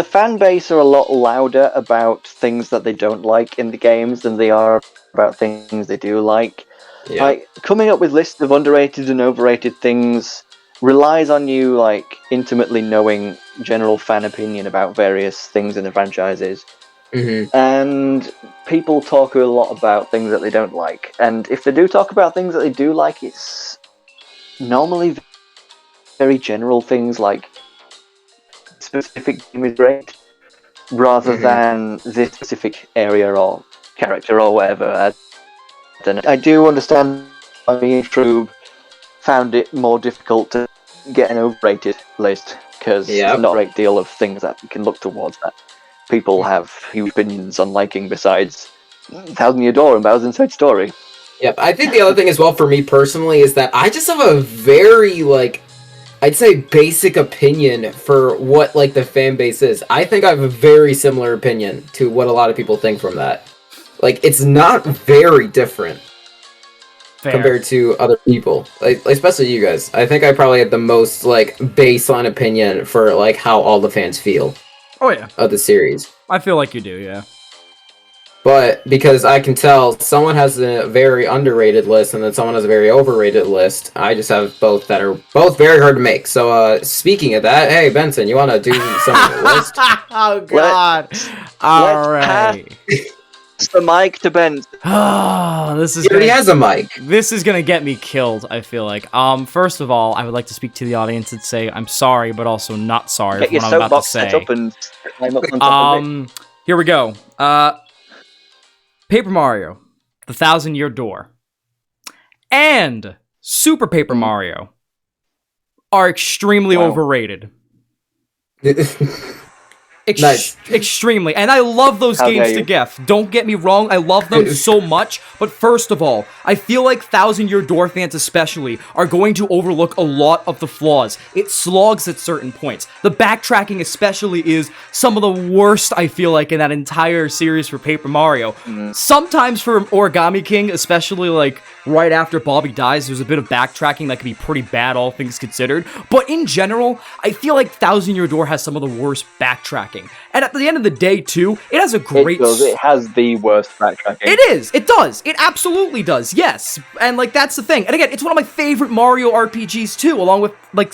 fan base are a lot louder about things that they don't like in the games than they are about things they do like. Yeah. Like, coming up with lists of underrated and overrated things relies on you, like, intimately knowing general fan opinion about various things in the franchises. Mm-hmm. And people talk a lot about things that they don't like. And if they do talk about things that they do like, it's normally very general things like specific game is great, rather than this specific area or character or whatever. I do understand why YouTube found it more difficult to get an overrated list, because there's not a great deal of things that you can look towards that people have huge opinions on liking besides Thousand Year Door and Bowser's Inside Story. Yep, I think the other thing as well for me personally is that I just have a very, like, I'd say basic opinion for what, like, the fan base is. I think I have a very similar opinion to what a lot of people think from that. Like, it's not very different compared to other people, like, especially you guys. I think I probably have the most, like, baseline opinion for, like, how all the fans feel. Oh, yeah. Of the series. I feel like you do, yeah. But because I can tell someone has a very underrated list and then someone has a very overrated list, I just have both that are both very hard to make. So, speaking of that, hey, Benson, you want to do some of the list? Oh, God. All right. It's the mic to Ben. Oh, this is. He already has a mic. This is gonna get me killed, I feel like. First of all, I would like to speak to the audience and say I'm sorry, but also not sorry for what I'm about to say. Up and climb up on top of it. Here we go. Paper Mario, The 1,000-Year Door, and Super Paper Mario are extremely overrated. Nice. Extremely. And I love those How games dare to you. death. Don't get me wrong, I love them so much. But first of all, I feel like Thousand Year Door fans especially are going to overlook a lot of the flaws. It slogs at certain points. The backtracking especially is some of the worst, I feel like, in that entire series for Paper Mario. Sometimes for Origami King, especially like right after Bobby dies, there's a bit of backtracking that can be pretty bad, all things considered. But in general, I feel like Thousand Year Door has some of the worst backtracking. And at the end of the day, too, it has a great... It has the worst backtracking. It is. It does. It absolutely does. Yes. And, like, that's the thing. And again, it's one of my favorite Mario RPGs, too, along with, like,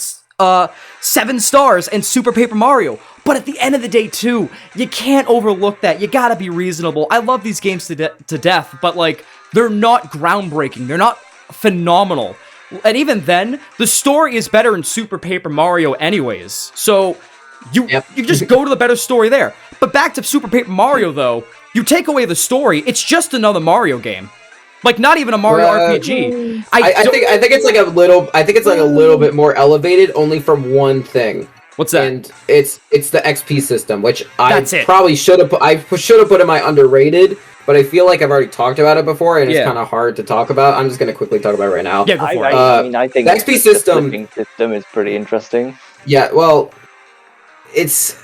7 Stars and Super Paper Mario. But at the end of the day, too, you can't overlook that. You gotta be reasonable. I love these games to death, but, like, they're not groundbreaking. They're not phenomenal. And even then, the story is better in Super Paper Mario anyways. So, you just go to the better story there. But back to Super Paper Mario, though, you take away the story, it's just another Mario game. Like, not even a Mario RPG. I think it's like a little bit more elevated, only from one thing. What's that? And it's the XP system, which That's it. probably should have put in my underrated, but I feel like I've already talked about it before, and it's kind of hard to talk about. I'm just gonna quickly talk about it right now. Yeah, go for it. I think the XP the flipping system is pretty interesting. Yeah, well, it's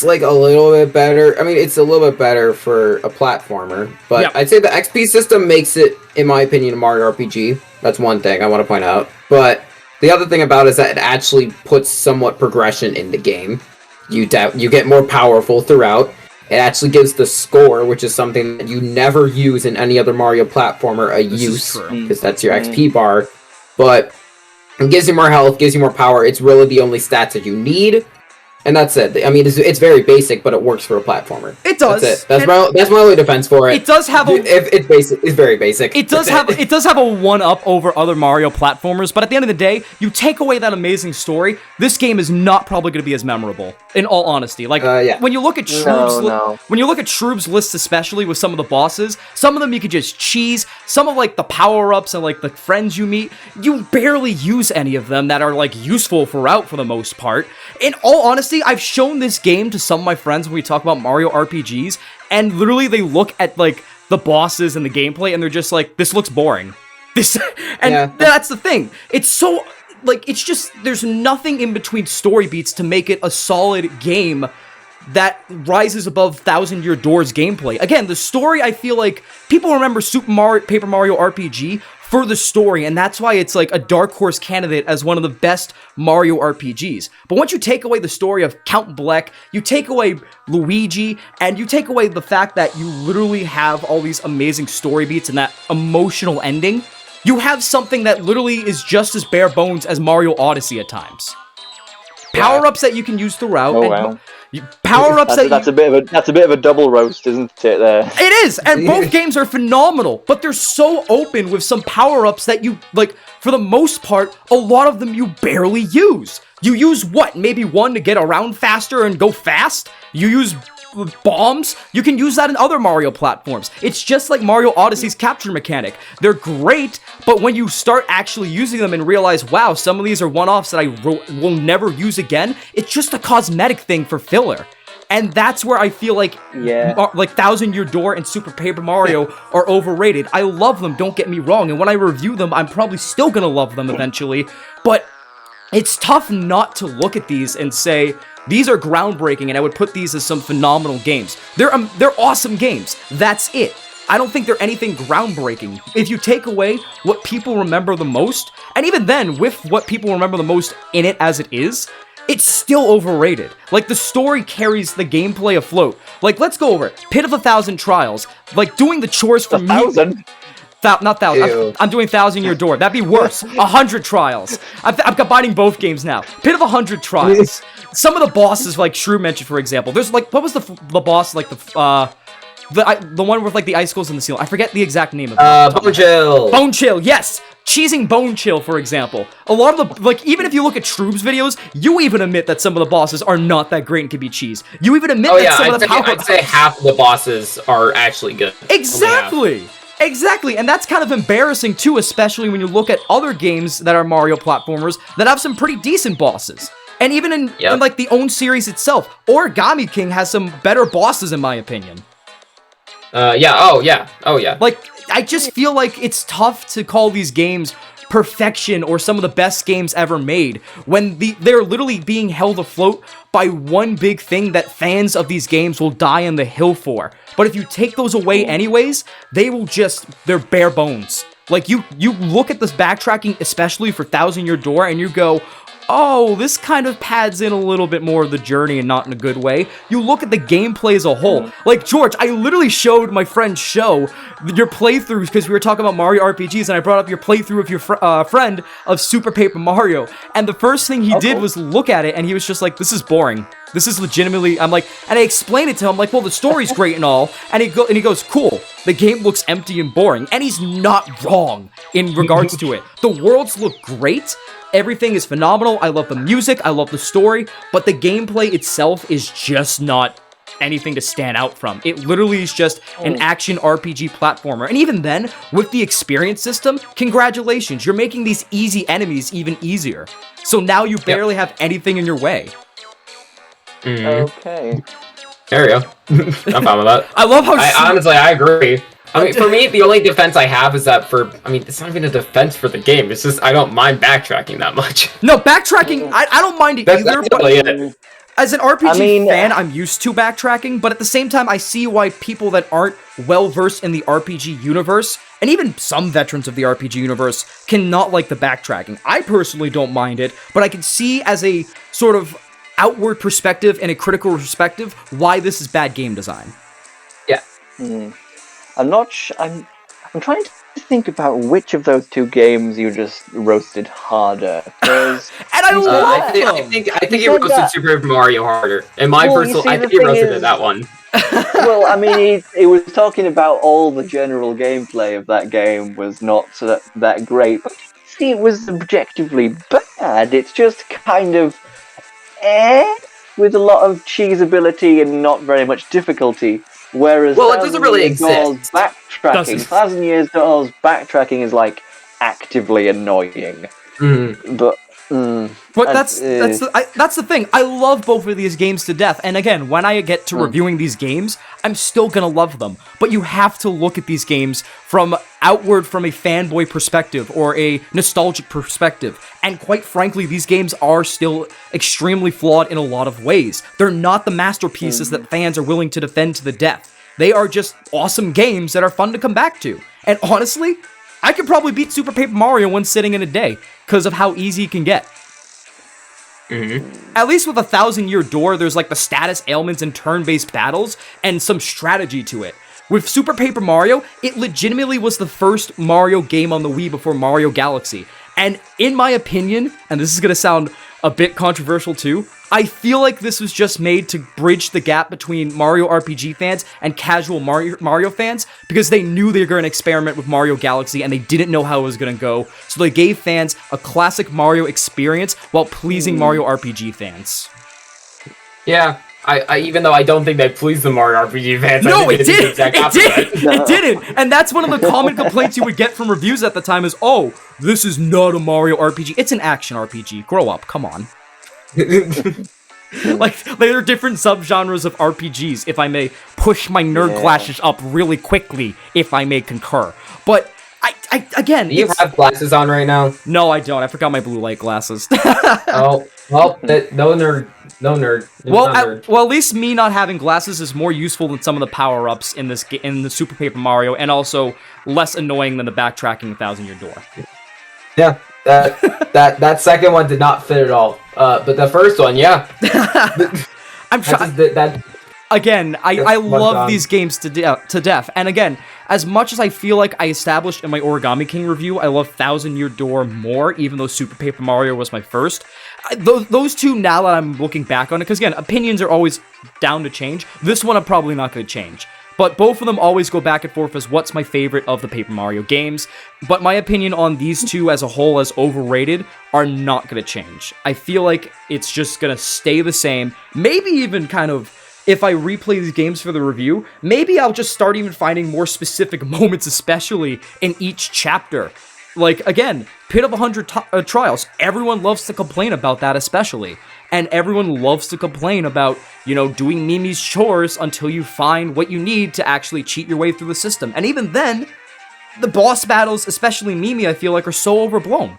like a little bit better. I mean, it's a little bit better for a platformer, but I'd say the XP system makes it, in my opinion, a Mario RPG. That's one thing I want to point out. But the other thing about it is that it actually puts somewhat progression in the game. You get more powerful throughout. It actually gives the score, which is something that you never use in any other Mario platformer, a use, because that's your XP bar. But it gives you more health, gives you more power. It's really the only stats that you need. And that's it. I mean, it's very basic, but it works for a platformer. It does. That's it. That's my only defense for it. It does have it's basic. It's very basic. It does have a one-up over other Mario platformers, but at the end of the day, you take away that amazing story, this game is not probably going to be as memorable. In all honesty, like when you look at Shroob's lists, especially with some of the bosses, some of them you could just cheese. Some of like the power-ups and like the friends you meet, you barely use any of them that are like useful throughout for the most part. In all honesty, I've shown this game to some of my friends when we talk about Mario RPGs, and literally they look at like the bosses and the gameplay and they're just like, this looks boring. That's the thing. It's so like, it's just, there's nothing in between story beats to make it a solid game that rises above Thousand Year Door's gameplay. Again, the story, I feel like people remember Paper Mario RPG for the story, and that's why it's like a dark horse candidate as one of the best Mario RPGs. But once you take away the story of Count Bleck, you take away Luigi, and you take away the fact that you literally have all these amazing story beats and that emotional ending, you have something that literally is just as bare bones as Mario Odyssey at times. Power-ups that you can use throughout. Oh, wow. Power-ups that's a bit of a double roast, isn't it? There. It is, and both games are phenomenal, but they're so open with some power-ups that you like. For the most part, a lot of them you barely use. You use what? Maybe one to get around faster and go fast. You use bombs. You can use that in other Mario platforms. It's just like Mario Odyssey's capture mechanic. They're great, but when you start actually using them and realize, wow, some of these are one-offs that I will never use again, it's just a cosmetic thing for filler. And that's where I feel like, like Thousand Year Door and Super Paper Mario are overrated. I love them, don't get me wrong, and when I review them, I'm probably still gonna love them eventually, but it's tough not to look at these and say, these are groundbreaking, and I would put these as some phenomenal games. They're awesome games. That's it. I don't think they're anything groundbreaking. If you take away what people remember the most, and even then, with what people remember the most in it as it is, it's still overrated. Like, the story carries the gameplay afloat. Like, let's go over it. Pit of 1,000 Trials. Like, doing the chores for me... 1,000? Not 1,000. I'm doing Thousand Year Door. That'd be worse. 100 Trials. I'm combining both games now. Pit of 100 Trials. Some of the bosses, like Shrew mentioned, for example. There's like, what was the boss, like the one with like the icicles in the ceiling? I forget the exact name of it. Bone Chill. Bone Chill, yes. Cheesing Bone Chill, for example. A lot of the, like, even if you look at Shroob's videos, you even admit that some of the bosses are not that great and can be cheesed. You even admit that some of the I'd say half of the bosses are actually good. Exactly. Exactly, and that's kind of embarrassing too, especially when you look at other games that are Mario platformers that have some pretty decent bosses. And even in like the own series itself, Origami King has some better bosses in my opinion. Oh yeah. Like, I just feel like it's tough to call these games perfection or some of the best games ever made when they're literally being held afloat by one big thing that fans of these games will die on the hill for. But if you take those away anyways, they're bare bones. Like, you look at this backtracking, especially for Thousand Year Door, and you go, oh, this kind of pads in a little bit more of the journey and not in a good way. You look at the gameplay as a whole. Like, George, I literally showed my friend Show your playthroughs because we were talking about Mario RPGs, and I brought up your playthrough of your friend of Super Paper Mario. And the first thing he did was look at it, and he was just like, this is boring. This is legitimately, I'm like, and I explained it to him, like, well, the story's great and all, and he goes, cool, the game looks empty and boring, and he's not wrong in regards to it. The worlds look great, everything is phenomenal, I love the music, I love the story, but the gameplay itself is just not anything to stand out from. It literally is just an action RPG platformer, and even then, with the experience system, congratulations, you're making these easy enemies even easier. So now you barely have anything in your way. Okay. There we go. I'm fine with that. I love how honestly, I agree. I mean, for me, the only defense I have is that it's not even a defense for the game. It's just, I don't mind backtracking that much. No, backtracking, I don't mind it either, that's really it. As an RPG fan, I'm used to backtracking, but at the same time, I see why people that aren't well-versed in the RPG universe, and even some veterans of the RPG universe, cannot like the backtracking. I personally don't mind it, but I can see as a sort of outward perspective and a critical perspective why this is bad game design. Yeah. I'm trying to think about which of those two games you just roasted harder. And I love them. I think you roasted Super Paper Mario harder. And my personal, I think you roasted that one. Well, I mean, it was talking about all the general gameplay of that game was not that great. But see, it was objectively bad. It's just kind of with a lot of cheesability and not very much difficulty. Whereas it doesn't really exist. Backtracking, 1,000 Years Doll's backtracking is like actively annoying. But that's the thing. I love both of these games to death, and again, when I get to reviewing these games, I'm still gonna love them. But you have to look at these games from a fanboy perspective or a nostalgic perspective. And quite frankly, these games are still extremely flawed in a lot of ways. They're not the masterpieces that fans are willing to defend to the death. They are just awesome games that are fun to come back to. And honestly, I could probably beat Super Paper Mario one sitting in a day because of how easy it can get. At least with 1,000 Year Door, there's like the status ailments and turn-based battles and some strategy to it. With Super Paper Mario, it legitimately was the first Mario game on the Wii before Mario Galaxy. And in my opinion, and this is going to sound a bit controversial too, I feel like this was just made to bridge the gap between Mario RPG fans and casual Mario fans because they knew they were going to experiment with Mario Galaxy and they didn't know how it was going to go. So they gave fans a classic Mario experience while pleasing Mario RPG fans. Yeah. I even though I don't think they pleased the Mario RPG fans. No, it didn't. It didn't. And that's one of the common complaints you would get from reviews at the time is, oh, this is not a Mario RPG. It's an action RPG. Grow up. Come on. Like, there are different subgenres of RPGs, if I may push my nerd glasses up really quickly, if I may concur. But, again... Do you have glasses on right now? No, I don't. I forgot my blue light glasses. Oh, well, no nerd. No nerd. Well, at least me not having glasses is more useful than some of the power-ups in the Super Paper Mario, and also less annoying than the backtracking 1,000 Year Door. Yeah, that second one did not fit at all. But the first one, yeah. I'm trying. Again, I love these games to death. And again, as much as I feel like I established in my Origami King review, I love 1,000 Year Door more, even though Super Paper Mario was my first. Those two, now that I'm looking back on it, because again, opinions are always down to change. This one I'm probably not going to change. But both of them always go back and forth as what's my favorite of the Paper Mario games. But my opinion on these two as a whole as overrated are not going to change. I feel like it's just going to stay the same. Maybe even kind of, if I replay these games for the review, maybe I'll just start even finding more specific moments, especially in each chapter. Like, again, Pit of 100 Trials. Everyone loves to complain about that especially. And everyone loves to complain about, doing Mimi's chores until you find what you need to actually cheat your way through the system. And even then, the boss battles, especially Mimi, I feel like are so overblown.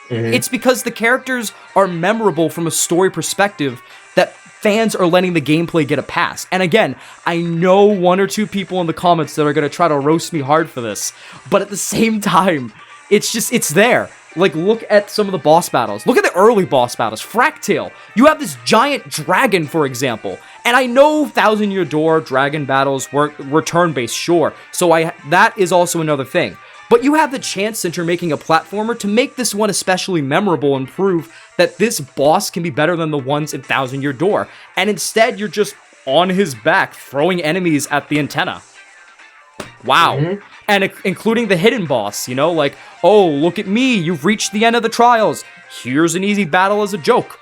Mm-hmm. It's because the characters are memorable from a story perspective that fans are letting the gameplay get a pass. And again, I know one or two people in the comments that are going to try to roast me hard for this, but at the same time, it's there. Like, look at some of the boss battles. Look at the early boss battles. Fractale. You have this giant dragon, for example. And I know Thousand Year Door dragon battles were turn-based, sure. So that is also another thing. But you have the chance, since you're making a platformer, to make this one especially memorable and prove that this boss can be better than the ones in Thousand Year Door. And instead, you're just on his back, throwing enemies at the antenna. Wow. Mm-hmm. And including the hidden boss, like, oh, look at me, you've reached the end of the trials. Here's an easy battle as a joke.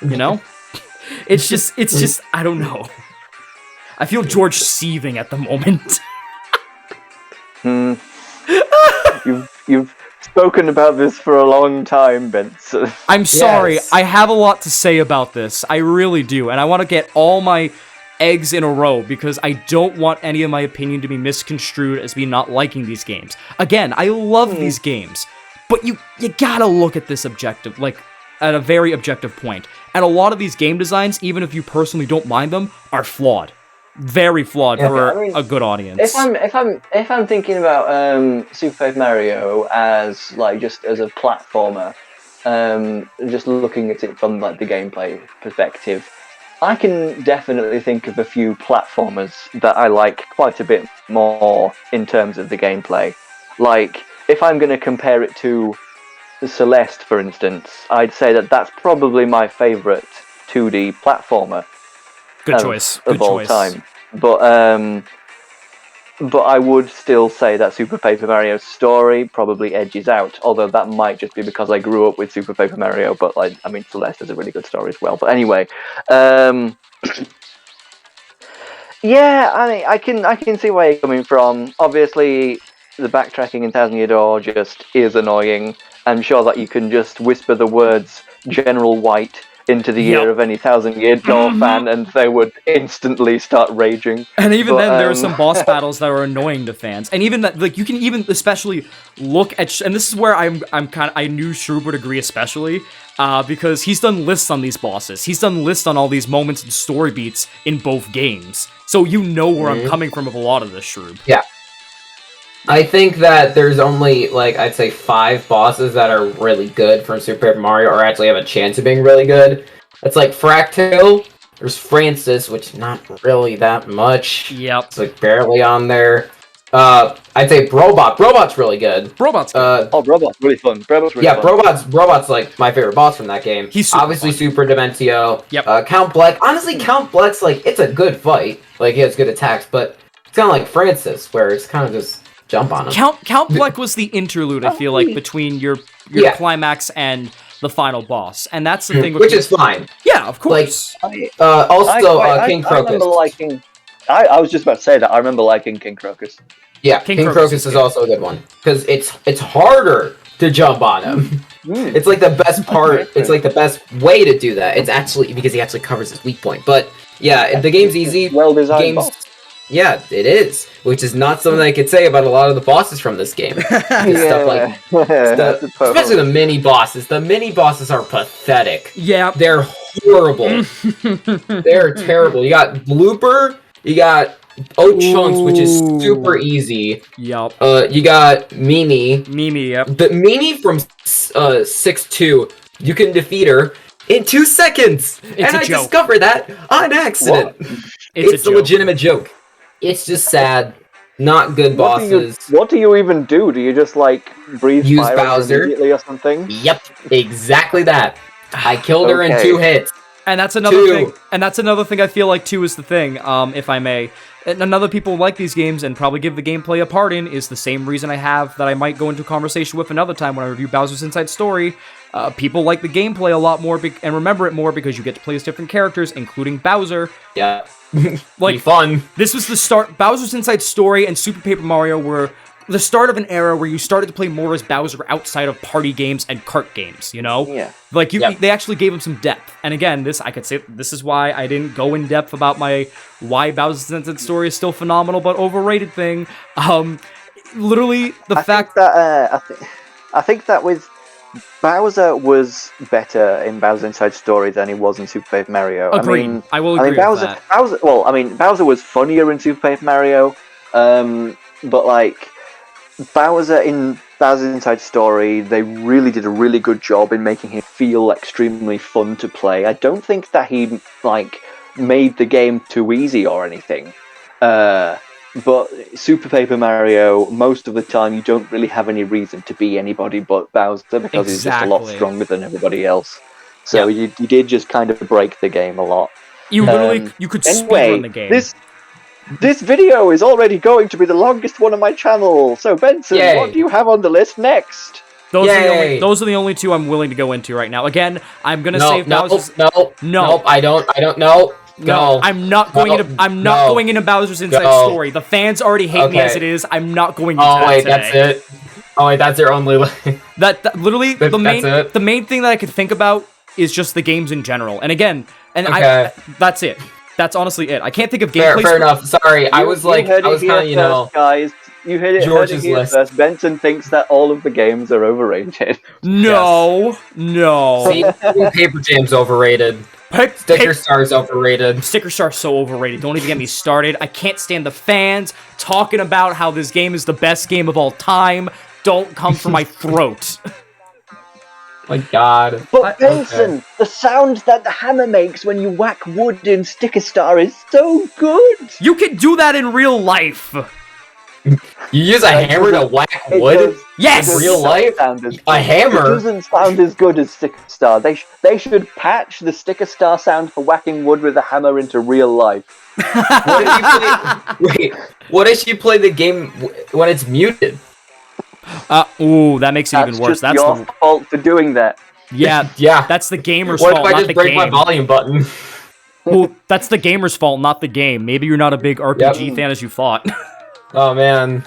It's just, I don't know. I feel George seething at the moment. You've spoken about this for a long time, Benson. I'm sorry, yes. I have a lot to say about this. I really do, and I want to get all my eggs in a row because I don't want any of my opinion to be misconstrued as me not liking these games. Again, I love these games, but you gotta look at this objective, like, at a very objective point. And a lot of these game designs, even if you personally don't mind them, are flawed. Very flawed for a good audience. If I'm thinking about Super Paper Mario as just as a platformer, just looking at it from the gameplay perspective, I can definitely think of a few platformers that I like quite a bit more in terms of the gameplay. Like, if I'm going to compare it to Celeste, for instance, I'd say that's probably my favourite 2D platformer. Good choice. Good of all choice. Time. But I would still say that Super Paper Mario's story probably edges out, although that might just be because I grew up with Super Paper Mario, but Celeste has a really good story as well. But anyway, I can see where you're coming from. Obviously, the backtracking in Thousand Year Door just is annoying. I'm sure that you can just whisper the words General White into the ear of any Thousand Year Door fan, and they would instantly start raging. And even then, there are some boss battles that are annoying to fans. And even that, you can even especially look at, and this is where I knew Shroob would agree especially, because he's done lists on these bosses. He's done lists on all these moments and story beats in both games. So you know where I'm coming from with a lot of this, Shroob. Yeah. I think that there's only, I'd say 5 bosses that are really good from Super Paper Mario, or actually have a chance of being really good. It's Fractale, there's Francis, which not really that much. Yep. It's, barely on there. I'd say Brobot. Brobot's really good. Brobot's good. Brobot's really fun. Brobot's really fun. Brobot's, my favorite boss from that game. He's obviously fun. Super Dementio. Yep. Count Bleck. Honestly, Count Bleck's, it's a good fight. He has good attacks, but it's kind of like Francis, where it's kind of just jump on him. Count Bleck was the interlude, I feel like, between your climax and the final boss, and that's the thing. Which is fine. Yeah, of course. King Crocus. I was just about to say that I remember liking King Crocus. Yeah, King Crocus is also a good one because it's harder to jump on him. It's the best part. It's the best way to do that. It's actually because he actually covers his weak point. But yeah, the game's easy. Well designed boss. Yeah, it is, which is not something I could say about a lot of the bosses from this game. Especially the mini bosses. The mini bosses are pathetic. Yeah, they're horrible. They're terrible. You got Blooper. You got Chunks, which is super easy. Yep. You got Mimi. Yep. The Mimi from 6-2. You can defeat her in 2 seconds, and I discovered that on accident. It's a legitimate joke. It's just sad. Not good bosses. What do you even do? Do you just breathe use fire Bowser immediately or something? Yep, exactly that. I killed her in 2 hits. And that's another thing. And that's another thing I feel like too is the thing. If I may, and another people like these games and probably give the gameplay a pardon is the same reason I have that I might go into a conversation with another time when I review Bowser's Inside Story. People like the gameplay a lot more and remember it more because you get to play as different characters, including Bowser. Yeah. Be fun. This was the start. Bowser's Inside Story and Super Paper Mario were the start of an era where you started to play more as Bowser outside of party games and kart games, you know? Yeah. Like, they actually gave him some depth. And again, I could say this is why I didn't go in depth about why Bowser's Inside Story is still phenomenal, but overrated thing. Literally, the fact that I think that with Bowser was better in Bowser Inside Story than he was in Super Paper Mario. Agreed. I will agree with that. Bowser was funnier in Super Paper Mario, but like Bowser in Bowser Inside Story, they really did a really good job in making him feel extremely fun to play. I don't think that he like made the game too easy or anything. But Super Paper Mario, most of the time, you don't really have any reason to be anybody but Bowser because he's just a lot stronger than everybody else. So you did just kind of break the game a lot. You literally you could speedrun the game. This video is already going to be the longest one on my channel. So Benson, what do you have on the list next? Those are the only two I'm willing to go into right now. Again, I'm gonna save Bowser's. No, I don't know. No, I'm not going into Bowser's Inside Story. The fans already hate me as it is. I'm not going into that today. That's it. Oh wait, that's your only. that literally the main thing that I could think about is just the games in general. And again, that's it. That's honestly it. I can't think of gameplay. Fair enough. Sorry, I was kind of guys. You heard it here first. Benson thinks that all of the games are overrated. No. See, Paper Jam's overrated. Sticker Star's overrated. Sticker Star's so overrated. Don't even get me started. I can't stand the fans talking about how this game is the best game of all time. Don't come for my throat. My God. But Benson, the sound that the hammer makes when you whack wood in Sticker Star is so good. You can do that in real life. You use a hammer to whack wood? Yes! In real life? A hammer? It doesn't sound as good as Sticker Star. They should patch the Sticker Star sound for whacking wood with a hammer into real life. What if you play the game when it's muted? That makes it even worse. That's your fault for doing that. Yeah. That's the gamer's fault, What if I just break my volume button? Well, that's the gamer's fault, not the game. Maybe you're not a big RPG fan as you thought. Oh man.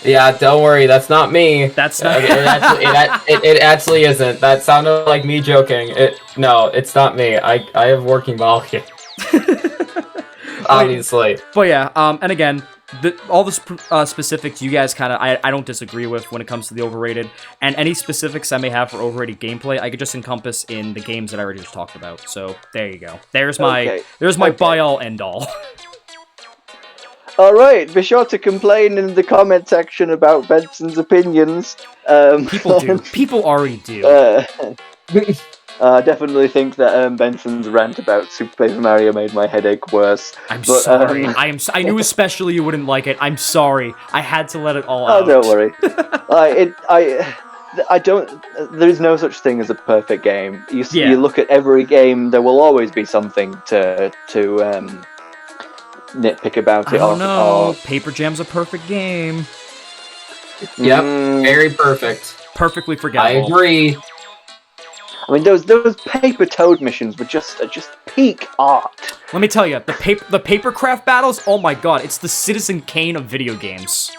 Yeah, don't worry, that's not me. That's not. It actually isn't. That sounded like me joking. No, it's not me. I have working volume. Obviously. But yeah, and again, all the specifics you guys kind of I don't disagree with when it comes to the overrated, and any specifics I may have for overrated gameplay I could just encompass in the games that I already just talked about. So there you go. There's my buy all end all. Alright, be sure to complain in the comment section about Benson's opinions. People do. People already do. I definitely think that Benson's rant about Super Paper Mario made my headache worse. I'm sorry. I knew especially you wouldn't like it. I'm sorry. I had to let it all out. Oh, don't worry. I don't. There is no such thing as a perfect game. You look at every game, there will always be something to nitpick about it. Oh no, Paper Jam's a perfect game. Yep, very perfect. Perfectly forgettable. I agree. I mean, those paper toad missions were just peak art. Let me tell you, the paper craft battles. Oh my god, it's the Citizen Kane of video games.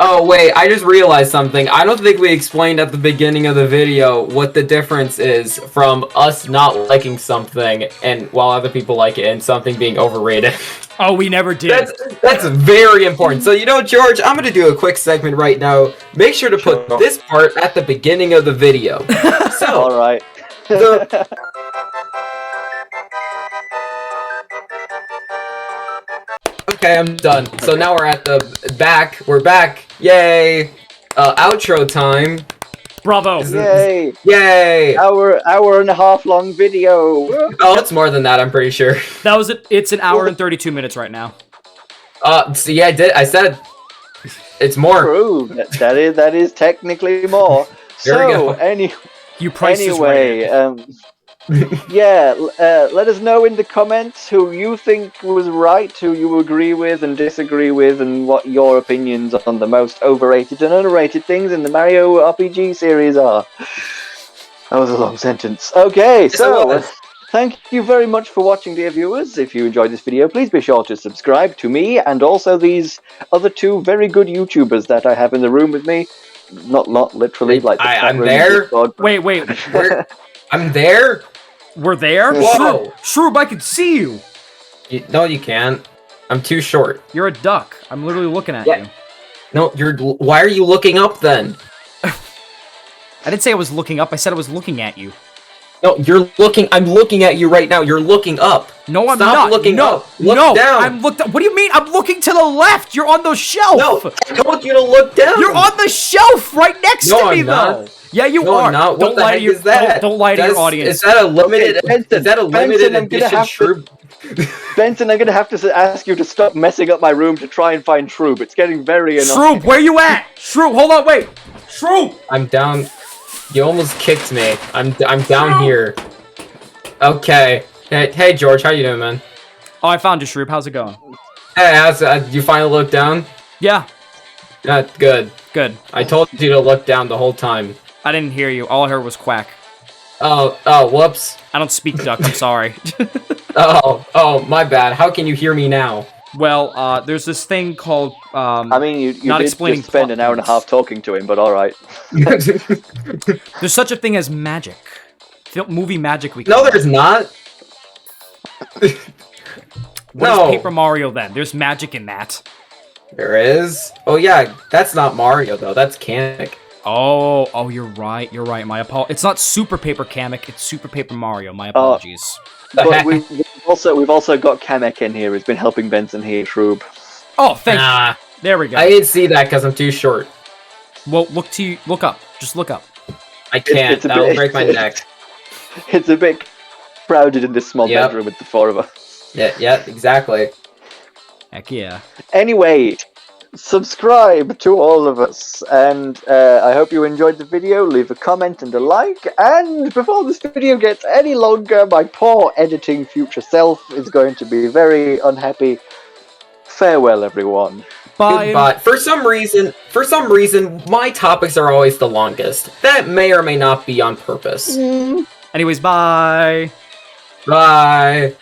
Oh wait, I just realized something. I don't think we explained at the beginning of the video what the difference is from us not liking something and while other people like it and something being overrated. Oh, we never did. That's very important. So, George, I'm going to do a quick segment right now. Make sure to put this part at the beginning of the video. So, all right. Okay, I'm done. So now we're at the back. We're back. Yay. Outro time. Bravo. Yay. Yay. Hour and a half long video. Oh, it's more than that, I'm pretty sure. That was it. It's an hour and 32 minutes right now. So yeah, I said it's more. True. That is technically more. There we go. You priced this right. Let us know in the comments who you think was right, who you agree with and disagree with, and what your opinions on the most overrated and underrated things in the Mario RPG series are. That was a long sentence. Okay, so Thank you very much for watching, dear viewers. If you enjoyed this video, please be sure to subscribe to me and also these other two very good YouTubers that I have in the room with me. Not literally, like the chat I'm room there. Discord. Wait. I'm there. We're there? Whoa. Shroob, I can see you. No, you can't. I'm too short. You're a duck. I'm literally looking at you. No, why are you looking up then? I didn't say I was looking up. I said I was looking at you. No, you're looking. I'm looking at you right now. You're looking up. No, I'm Stop not. looking no, up. Look no, down. I'm looked up. What do you mean? I'm looking to the left. You're on the shelf. No, I told you to look down. You're on the shelf right next to me, I'm though. Not. Yeah, you no, are. I'm not. What Don't the lie heck to your, is that? Don't lie to your audience. Is that a limited? Okay, Benson, is that a limited Benson, edition Shroob? Benson, I'm going to have to ask you to stop messing up my room to try and find Shroob. It's getting very annoying. Shroob, where you at? Shroob, hold on, wait. Shroob! I'm down. You almost kicked me. I'm down here. Okay. Hey, George, how you doing, man? Oh, I found you, Shroob. How's it going? Hey, you finally look down? Yeah. Good. Good. I told you to look down the whole time. I didn't hear you. All I heard was quack. Oh, whoops. I don't speak duck. I'm sorry. Oh, my bad. How can you hear me now? Well, there's this thing called, I mean, you not did explaining just spend plot an hour and a points. half talking to him, but alright. There's such a thing as magic. Movie magic we No, call it. there's not. What No. is Paper Mario then? There's magic in that. There is. Oh yeah, that's not Mario though. That's Kamek. Oh, you're right. You're right. My It's not Super Paper Kamek. It's Super Paper Mario. My apologies. But we've also got Kamek in here who's been helping Benson here, Shroob. Oh, thank Nah, you. There we go. I didn't see that because I'm too short. Well, look up. Just look up. I can't. it's a That'll bit- break my neck. It's a bit crowded in this small Yep. bedroom with the four of us. Yeah, exactly. Heck yeah. Anyway, subscribe to all of us, and I hope you enjoyed the video. Leave a comment and a like, and before this video gets any longer, my poor editing future self is going to be very unhappy. Farewell, everyone. Bye. Goodbye. For some reason, my topics are always the longest. That may or may not be on purpose. Anyways, bye. Bye.